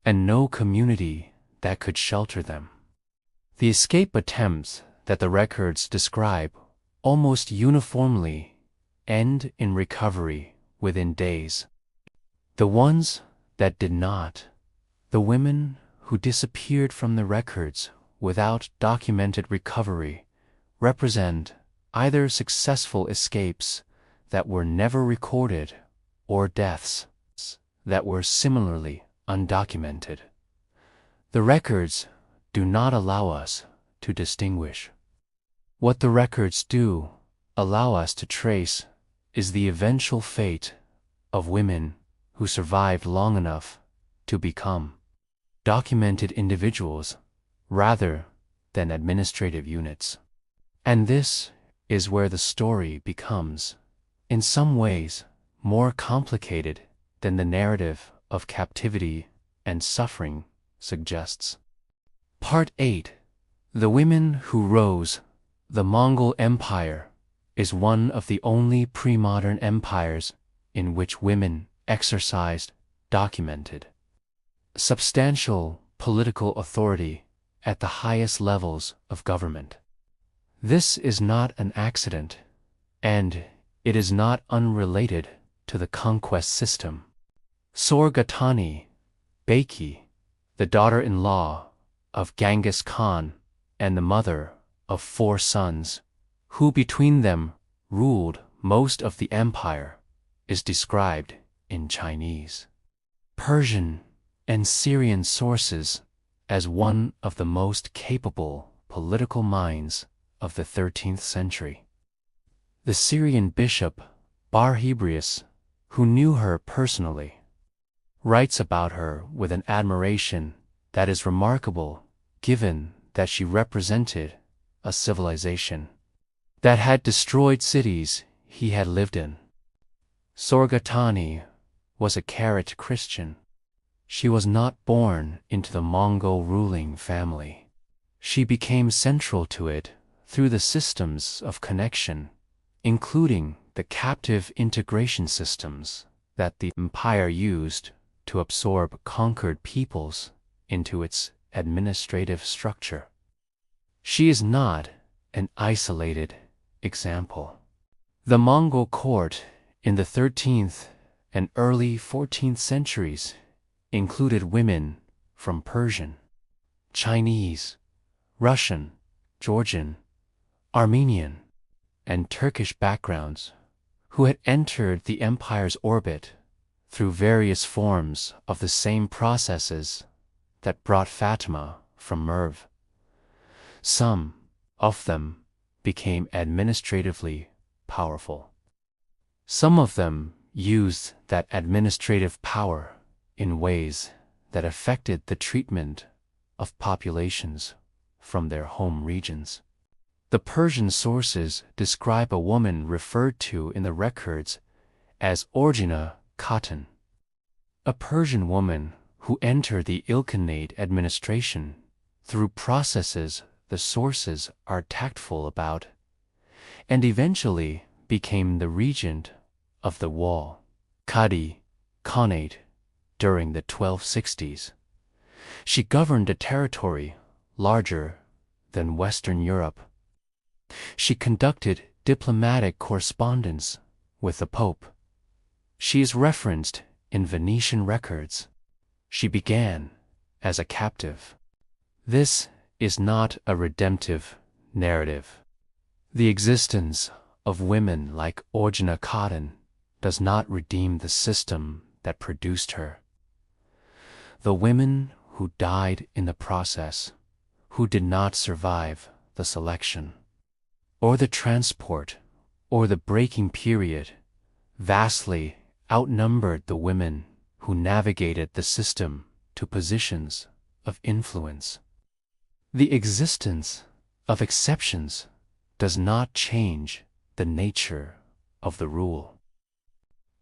and no community that could shelter them. The escape attempts that the records describe almost uniformly end in recovery within days. The ones that did not, the women who disappeared from the records without documented recovery, represent either successful escapes that were never recorded or deaths that were similarly undocumented. The records do not allow us to distinguish. What the records do allow us to trace is the eventual fate of women who survived long enough to become documented individuals rather than administrative units. And this is where the story becomes, in some ways, more complicated than the narrative of captivity and suffering suggests. Part 8. The Women Who Rose. The Mongol Empire is one of the only pre-modern empires in which women exercised documented, substantial political authority at the highest levels of government. This is not an accident, and it is not unrelated to the conquest system. Sorgatani, Baiki, the daughter-in-law of Genghis Khan and the mother of 4 sons, who between them ruled most of the empire, is described in Chinese, Persian, and Syrian sources as one of the most capable political minds of the 13th century. The Syrian bishop Barhebrius, who knew her personally, writes about her with an admiration that is remarkable given that she represented a civilization that had destroyed cities he had lived in. Sorgatani was a Karat Christian. She was not born into the Mongol ruling family. She became central to it through the systems of connection, including the captive integration systems that the empire used to absorb conquered peoples into its administrative structure. She is not an isolated example. The Mongol court in the 13th and early 14th centuries included women from Persian, Chinese, Russian, Georgian, Armenian, and Turkish backgrounds who had entered the empire's orbit through various forms of the same processes that brought Fatima from Merv. Some of them became administratively powerful. Some of them used that administrative power in ways that affected the treatment of populations from their home regions. The Persian sources describe a woman referred to in the records as Orjina Khatun, a Persian woman who entered the Ilkhanate administration through processes the sources are tactful about, and eventually became the regent of the Wall Qadi Khanate during the 1260s. She governed a territory larger than Western Europe. She conducted diplomatic correspondence with the Pope. She is referenced in Venetian records. She began as a captive. This is not a redemptive narrative. The existence of women like Orjina Khatun does not redeem the system that produced her. The women who died in the process, who did not survive the selection, or the transport, or the breaking period, vastly outnumbered the women who navigated the system to positions of influence. The existence of exceptions does not change the nature of the rule.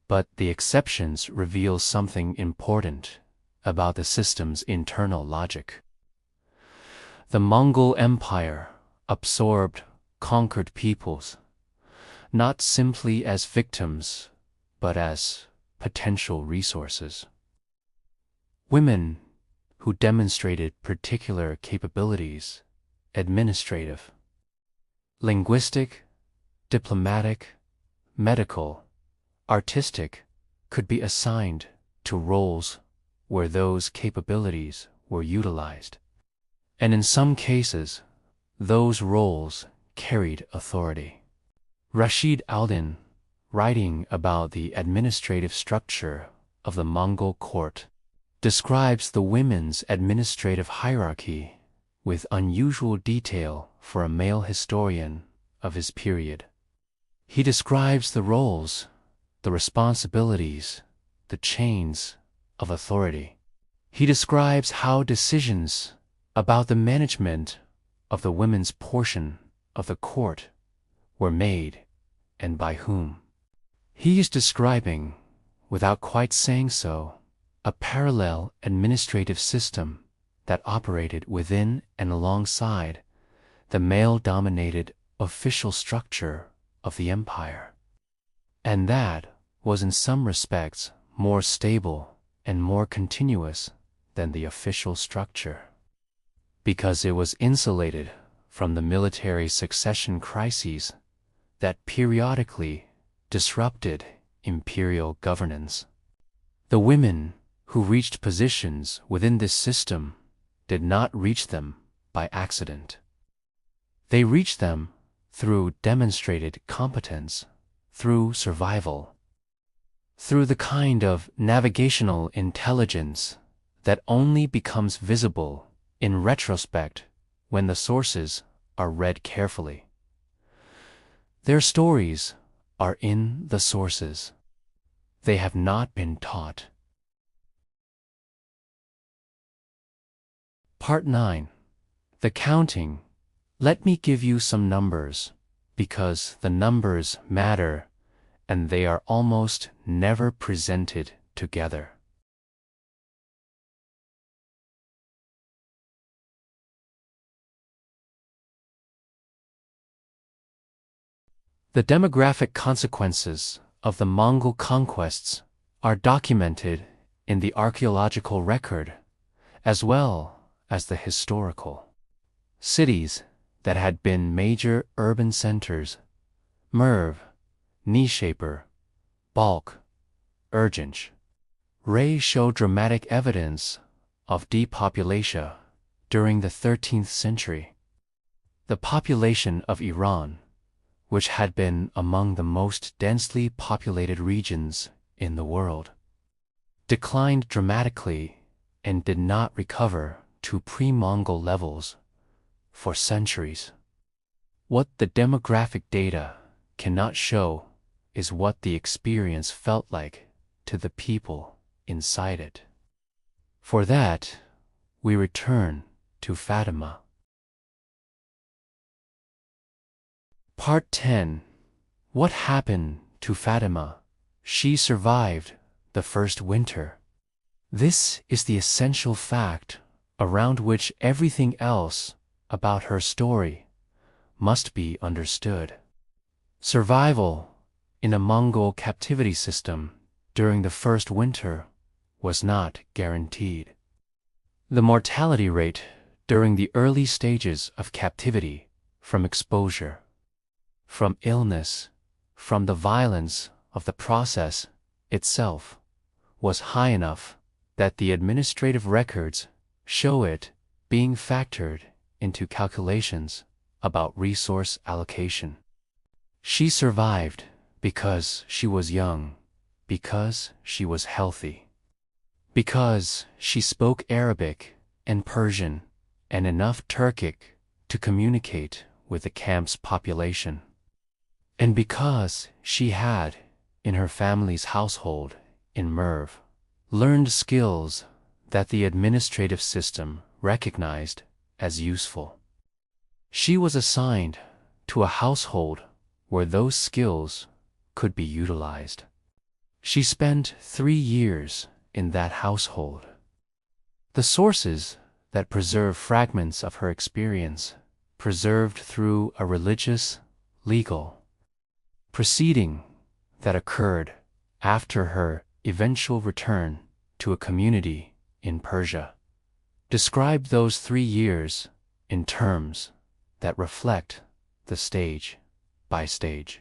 But the exceptions reveal something important about the system's internal logic. The Mongol Empire absorbed conquered peoples, not simply as victims, but as potential resources. Women who demonstrated particular capabilities, administrative, linguistic, diplomatic, medical, artistic, could be assigned to roles where those capabilities were utilized. And in some cases, those roles carried authority. Rashid al-Din, writing about the administrative structure of the Mongol court, describes the women's administrative hierarchy with unusual detail for a male historian of his period. He describes the roles, the responsibilities, the chains of authority. He describes how decisions about the management of the women's portion of the court were made and by whom. He is describing, without quite saying so, a parallel administrative system that operated within and alongside the male-dominated official structure of the empire. And that was in some respects more stable and more continuous than the official structure, because it was insulated from the military succession crises that periodically disrupted imperial governance. The women who reached positions within this system did not reach them by accident. They reached them through demonstrated competence, through survival, through the kind of navigational intelligence that only becomes visible in retrospect when the sources are read carefully. Their stories are in the sources. They have not been taught. Part 9. The counting. Let me give you some numbers, because the numbers matter and they are almost never presented together. The demographic consequences of the Mongol conquests are documented in the archaeological record as well as the historical. Cities that had been major urban centers, Merv, Nishapur, Balkh, Urgench, Ray show dramatic evidence of depopulation during the 13th century. The population of Iran, which had been among the most densely populated regions in the world, declined dramatically and did not recover to pre-Mongol levels for centuries. What the demographic data cannot show is what the experience felt like to the people inside it. For that, we return to Fatima. Part 10. What happened to Fatima? She survived the first winter. This is the essential fact around which everything else about her story must be understood. Survival in a Mongol captivity system during the first winter was not guaranteed. The mortality rate during the early stages of captivity from exposure, from illness, from the violence of the process itself, was high enough that the administrative records show it being factored into calculations about resource allocation. She survived because she was young, because she was healthy, because she spoke Arabic and Persian and enough Turkic to communicate with the camp's population. And because she had, in her family's household in Merv, learned skills that the administrative system recognized as useful, she was assigned to a household where those skills could be utilized. She spent 3 years in that household. The sources that preserve fragments of her experience preserved through a religious, legal proceeding that occurred after her eventual return to a community in Persia, describe those 3 years in terms that reflect the stage-by-stage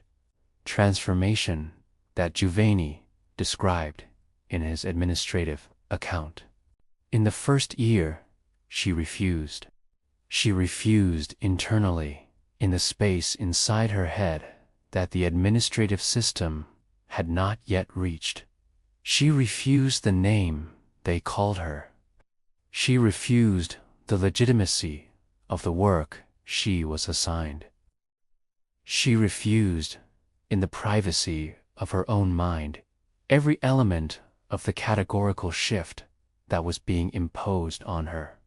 transformation that Juvayni described in his administrative account. In the first year, she refused. She refused internally, in the space inside her head that the administrative system had not yet reached. She refused the name they called her. She refused the legitimacy of the work she was assigned. She refused, in the privacy of her own mind, every element of the categorical shift that was being imposed on her.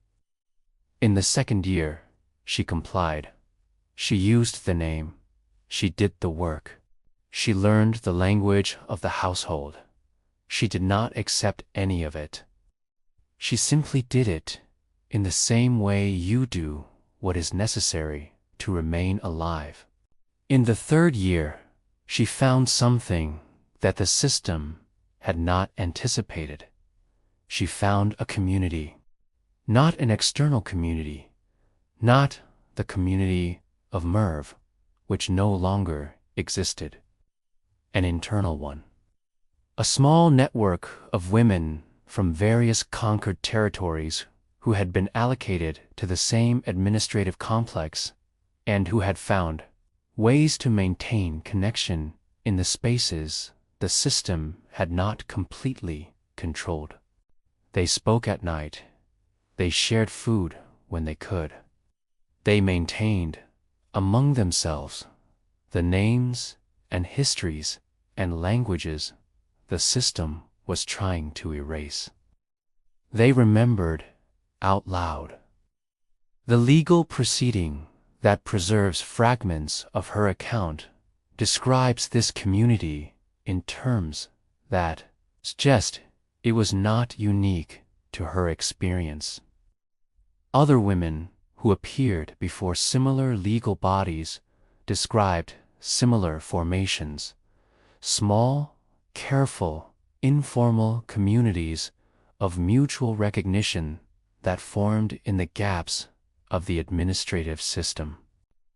In the second year, she complied. She used the name. She did the work. She learned the language of the household. She did not accept any of it. She simply did it in the same way you do what is necessary to remain alive. In the third year, she found something that the system had not anticipated. She found a community, not an external community, not the community of Merv, which no longer existed, an internal one. A small network of women from various conquered territories who had been allocated to the same administrative complex and who had found ways to maintain connection in the spaces the system had not completely controlled. They spoke at night. They shared food when they could. They maintained, among themselves, the names and histories and languages the system was trying to erase. They remembered out loud. The legal proceeding that preserves fragments of her account describes this community in terms that suggest it was not unique to her experience. Other women who appeared before similar legal bodies described similar formations, small, careful, informal communities of mutual recognition that formed in the gaps of the administrative system.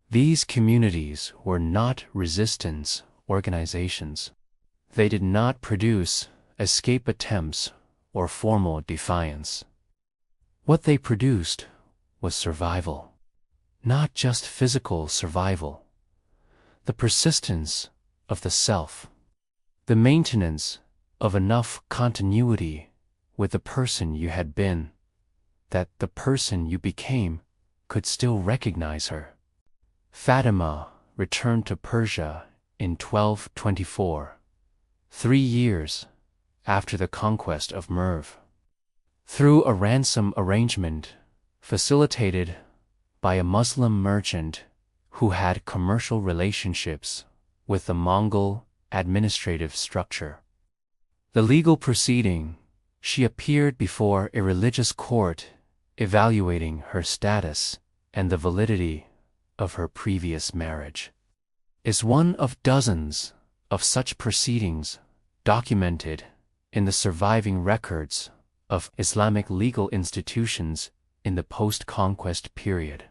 These communities were not resistance organizations. They did not produce escape attempts or formal defiance. What they produced was survival, not just physical survival, the persistence of the self, the maintenance of enough continuity with the person you had been, that the person you became could still recognize her. Fatima returned to Persia in 1224, 3 years after the conquest of Merv, through a ransom arrangement facilitated by a Muslim merchant who had commercial relationships with the Mongol administrative structure. The legal proceeding, she appeared before a religious court evaluating her status and the validity of her previous marriage, is one of dozens of such proceedings documented in the surviving records of Islamic legal institutions in the post-conquest period.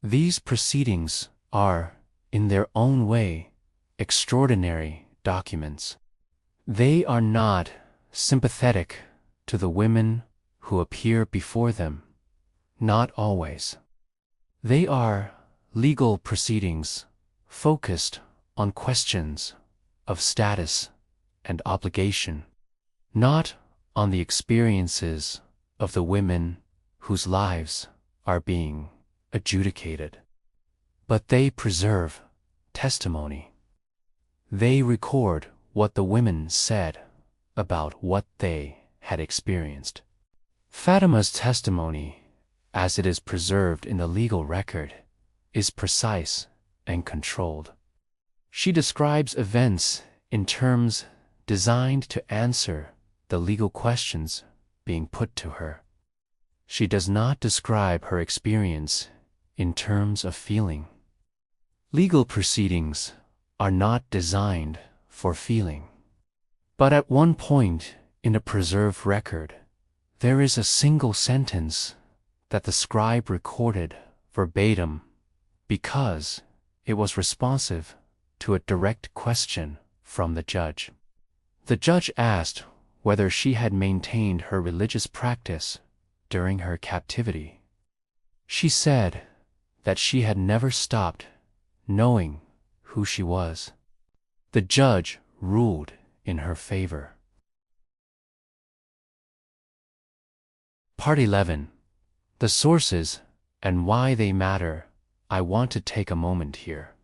These proceedings are, in their own way, extraordinary documents. They are not sympathetic to the women who appear before them, not always. They are legal proceedings focused on questions of status and obligation, not on the experiences of the women whose lives are being adjudicated. But they preserve testimony. They record what the women said about what they had experienced. Fatima's testimony, as it is preserved in the legal record, is precise and controlled. She describes events in terms designed to answer the legal questions being put to her. She does not describe her experience in terms of feeling. Legal proceedings are not designed for feeling. But at one point in the preserved record, there is a single sentence that the scribe recorded verbatim because it was responsive to a direct question from the judge. The judge asked whether she had maintained her religious practice during her captivity. She said that she had never stopped knowing who she was. The judge ruled in her favor. Part 11. The sources and why they matter. I want to take a moment here,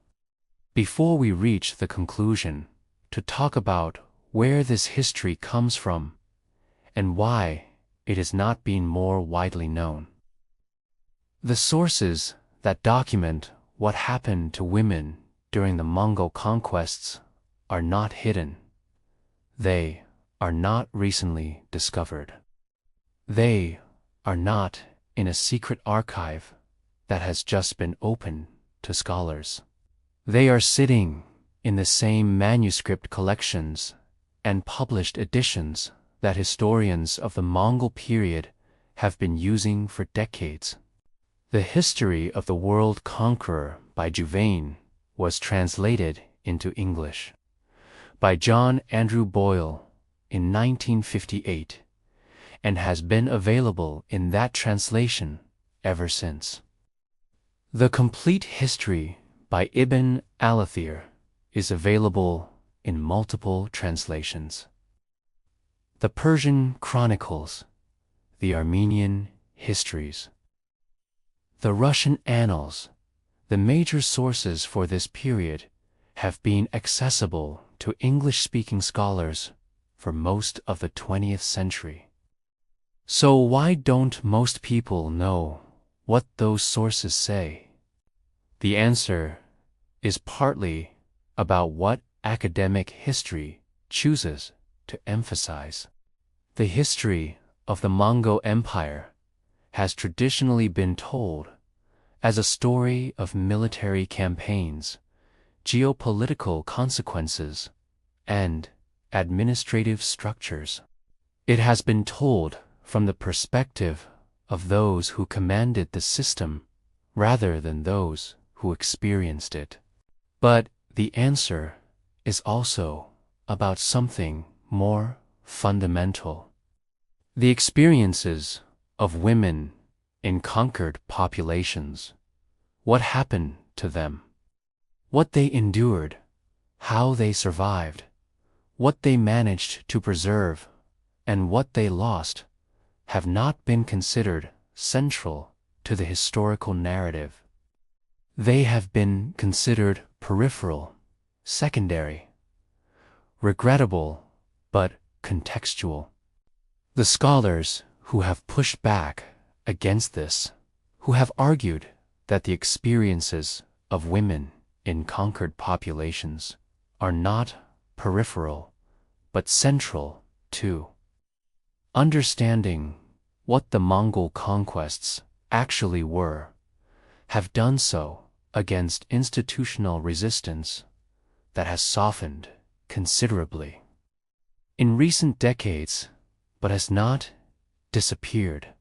before we reach the conclusion, to talk about where this history comes from and why it is not being more widely known. The sources that document what happened to women during the Mongol conquests are not hidden. They are not recently discovered. They are not in a secret archive that has just been opened to scholars. They are sitting in the same manuscript collections and published editions that historians of the Mongol period have been using for decades. The History of the World Conqueror by Juvain was translated into English by John Andrew Boyle in 1958 and has been available in that translation ever since. The Complete History by Ibn Alathir is available in multiple translations. The Persian Chronicles, the Armenian Histories, the Russian Annals, the major sources for this period, have been accessible to English-speaking scholars for most of the 20th century. So why don't most people know what those sources say? The answer is partly about what academic history chooses to emphasize. The history of the Mongol Empire has traditionally been told as a story of military campaigns, geopolitical consequences, and administrative structures. It has been told from the perspective of those who commanded the system rather than those who experienced it. But the answer is also about something more fundamental. The experiences of women in conquered populations, what happened to them, what they endured, how they survived, what they managed to preserve, and what they lost, have not been considered central to the historical narrative. They have been considered peripheral, secondary, regrettable, but contextual. The scholars who have pushed back against this, who have argued that the experiences of women in conquered populations are not peripheral, but central to understanding what the Mongol conquests actually were, have done so against institutional resistance that has softened considerably in recent decades, but has not disappeared.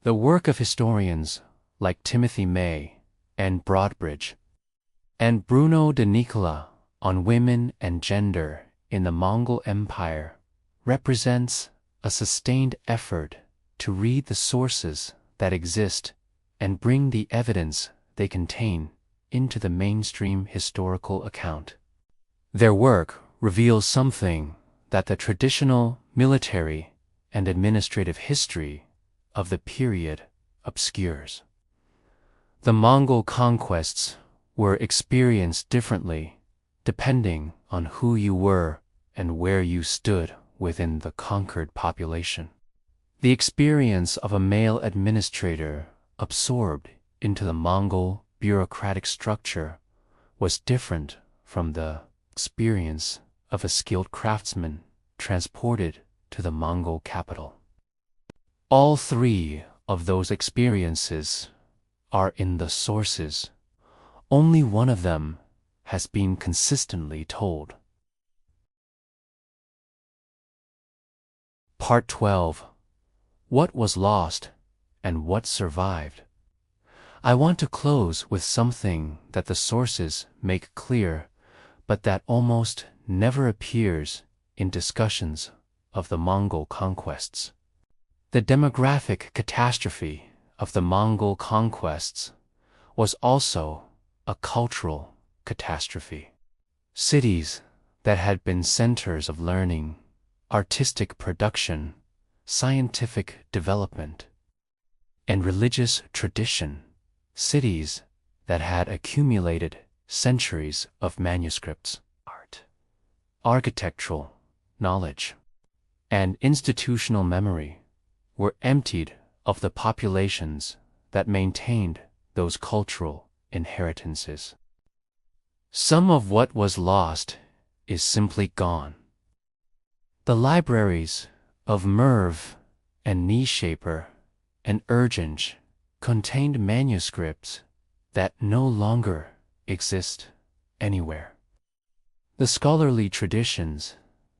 The work of historians like Timothy May and Broadbridge and Bruno de Nicola on women and gender in the Mongol Empire represents a sustained effort to read the sources that exist and bring the evidence they contain into the mainstream historical account. Their work reveals something that the traditional military and administrative history of the period obscures. The Mongol conquests were experienced differently depending on who you were and where you stood within the conquered population. The experience of a male administrator absorbed into the Mongol bureaucratic structure was different from the experience of a skilled craftsman transported to the Mongol capital. All three of those experiences are in the sources. Only one of them has been consistently told. Part 12. What was lost and what survived? I want to close with something that the sources make clear, but that almost never appears in discussions of the Mongol conquests. The demographic catastrophe of the Mongol conquests was also a cultural catastrophe. Cities that had been centers of learning, artistic production, scientific development, and religious tradition, cities that had accumulated centuries of manuscripts, art, architectural knowledge, and institutional memory, were emptied of the populations that maintained those cultural inheritances. Some of what was lost is simply gone. The libraries of Merv and Nishapur and Urgenj contained manuscripts that no longer exist anywhere. The scholarly traditions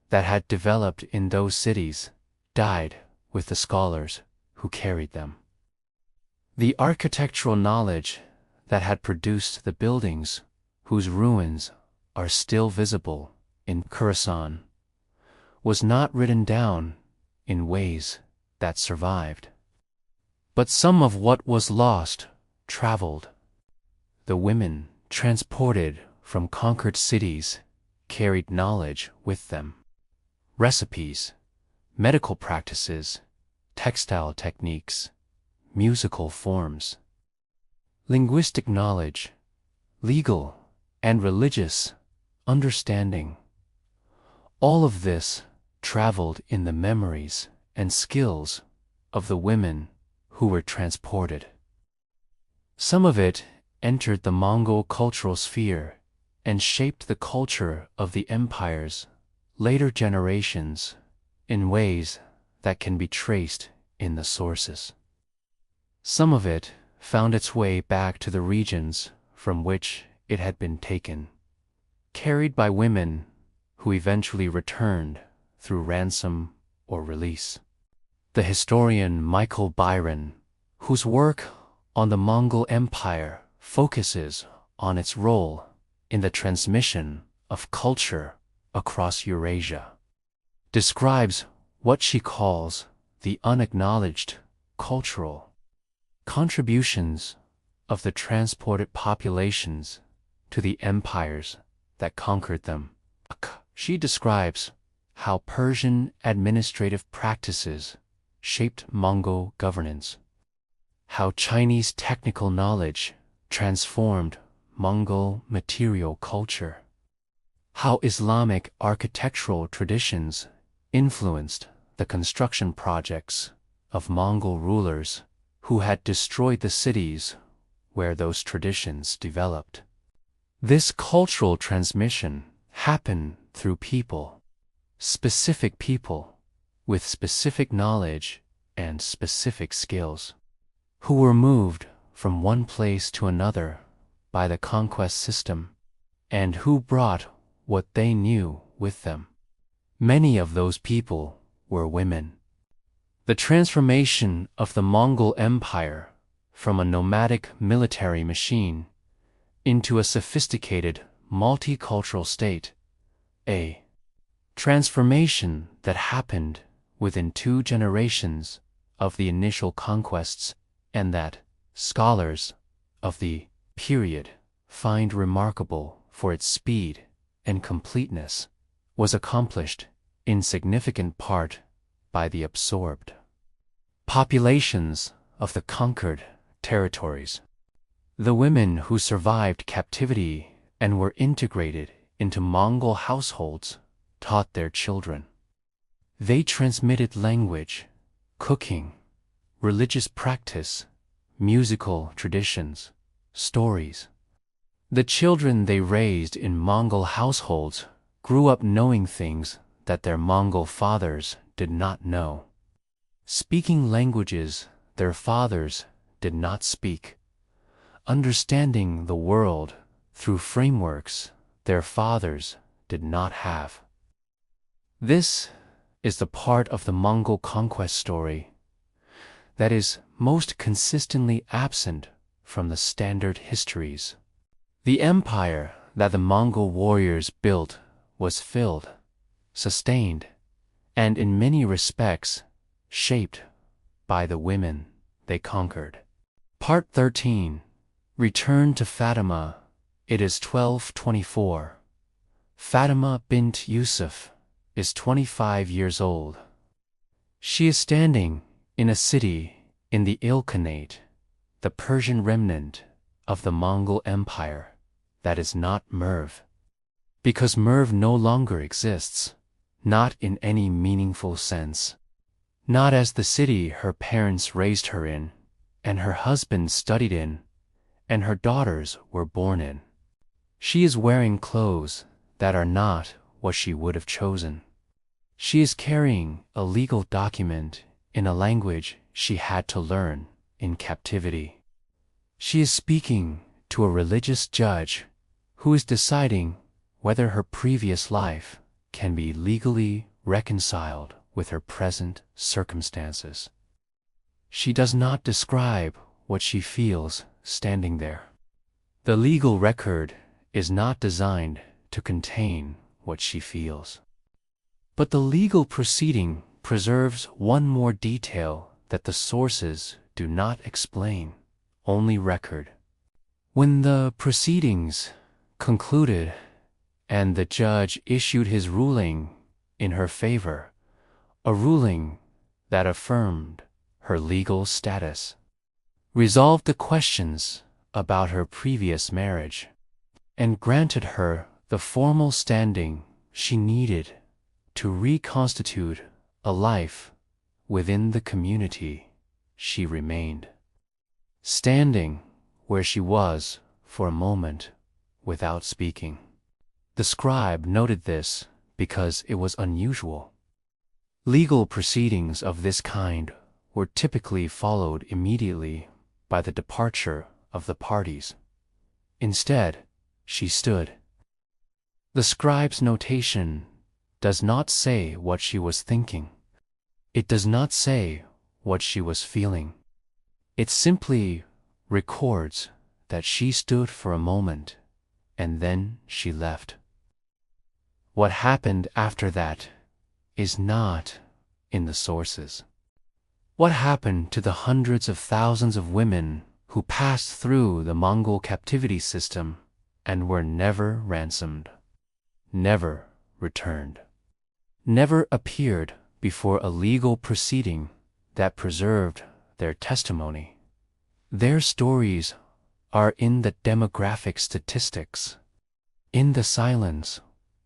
that had developed in those cities died with the scholars who carried them. The architectural knowledge that had produced the buildings whose ruins are still visible in Khorasan was not written down in ways that survived. But some of what was lost traveled. The women transported from conquered cities carried knowledge with them. Recipes, medical practices, textile techniques, musical forms, linguistic knowledge, legal and religious understanding. All of this traveled in the memories and skills of the women who were transported. Some of it entered the Mongol cultural sphere and shaped the culture of the empire's later generations in ways that can be traced in the sources. Some of it found its way back to the regions from which it had been taken, carried by women who eventually returned through ransom or release. The historian Michael Byron, whose work on the Mongol Empire focuses on its role in the transmission of culture across Eurasia, describes what she calls the unacknowledged cultural contributions of the transported populations to the empires that conquered them. She describes how Persian administrative practices shaped Mongol governance, how Chinese technical knowledge transformed Mongol material culture, how Islamic architectural traditions influenced the construction projects of Mongol rulers who had destroyed the cities where those traditions developed. This cultural transmission happened through people, specific people with specific knowledge and specific skills, who were moved from one place to another by the conquest system, and who brought what they knew with them. Many of those people were women. The transformation of the Mongol Empire from a nomadic military machine into a sophisticated multicultural state, a transformation that happened within 2 generations of the initial conquests and that scholars of the period find remarkable for its speed and completeness, was accomplished in significant part by the absorbed populations of the conquered territories. The women who survived captivity and were integrated into Mongol households taught their children. They transmitted language, cooking, religious practice, musical traditions, stories. The children they raised in Mongol households grew up knowing things that their Mongol fathers did not know, speaking languages their fathers did not speak, understanding the world through frameworks their fathers did not have. This is the part of the Mongol conquest story that is most consistently absent from the standard histories. The empire that the Mongol warriors built was filled, sustained, and in many respects shaped by the women they conquered. Part 13. Return to Fatima. It is 1224. Fatima bint Yusuf is 25 years old. She is standing in a city in the Ilkhanate, the Persian remnant of the Mongol Empire that is not Merv. Because Merv no longer exists, not in any meaningful sense. Not as the city her parents raised her in, and her husband studied in, and her daughters were born in. She is wearing clothes that are not what she would have chosen. She is carrying a legal document in a language she had to learn in captivity. She is speaking to a religious judge who is deciding whether her previous life can be legally reconciled with her present circumstances. She does not describe what she feels standing there. The legal record is not designed to contain what she feels. But the legal proceeding preserves one more detail that the sources do not explain, only record. When the proceedings concluded and the judge issued his ruling in her favor, a ruling that affirmed her legal status, resolved the questions about her previous marriage, and granted her the formal standing she needed to reconstitute a life within the community she remained, standing where she was for a moment without speaking. The scribe noted this because it was unusual. Legal proceedings of this kind were typically followed immediately by the departure of the parties. Instead, she stood. The scribe's notation does not say what she was thinking. It does not say what she was feeling. It simply records that she stood for a moment and then she left. What happened after that is not in the sources. What happened to the hundreds of thousands of women who passed through the Mongol captivity system and were never ransomed, never returned, never appeared before a legal proceeding that preserved their testimony? Their stories are in the demographic statistics, in the silence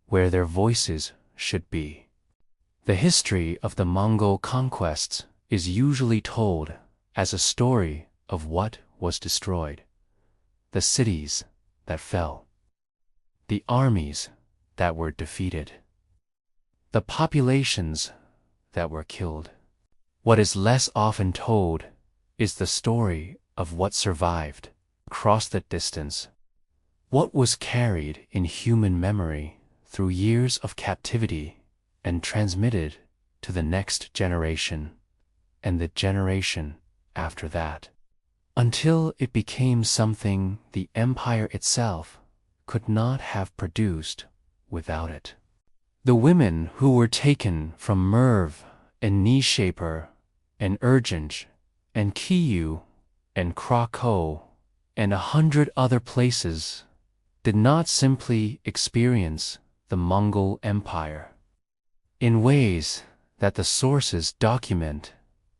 where their voices should be. The history of the Mongol conquests is usually told as a story of what was destroyed, the cities that fell, the armies that were defeated, the populations that were killed. What is less often told is the story of what survived across the distance, what was carried in human memory through years of captivity and transmitted to the next generation and the generation after that, until it became something the empire itself could not have produced without it. The women who were taken from Merv and Nishaper and Urgench and Kyiv and Krakow and 100 other places did not simply experience the Mongol Empire in ways that the sources document,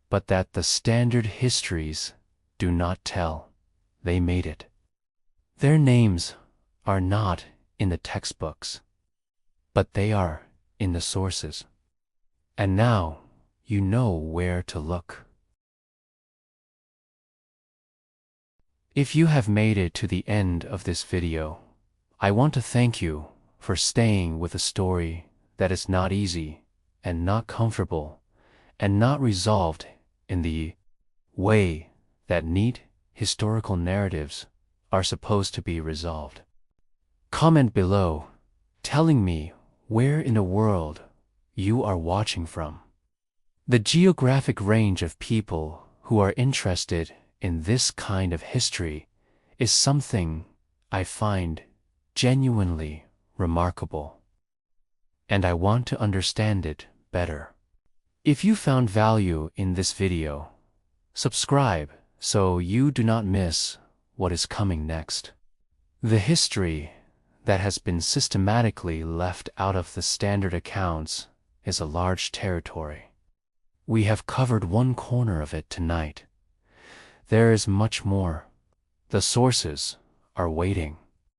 but that the standard histories do not tell. They made it. Their names are not in the textbooks, but they are in the sources. And now you know where to look. If you have made it to the end of this video, I want to thank you for staying with a story that is not easy and not comfortable and not resolved in the way that neat historical narratives are supposed to be resolved. Comment below telling me where in the world you are watching from. The geographic range of people who are interested in this kind of history is something I find genuinely remarkable, and I want to understand it better. If you found value in this video, subscribe so you do not miss what is coming next. The history that has been systematically left out of the standard accounts is a large territory. We have covered one corner of it tonight. There is much more. The sources are waiting.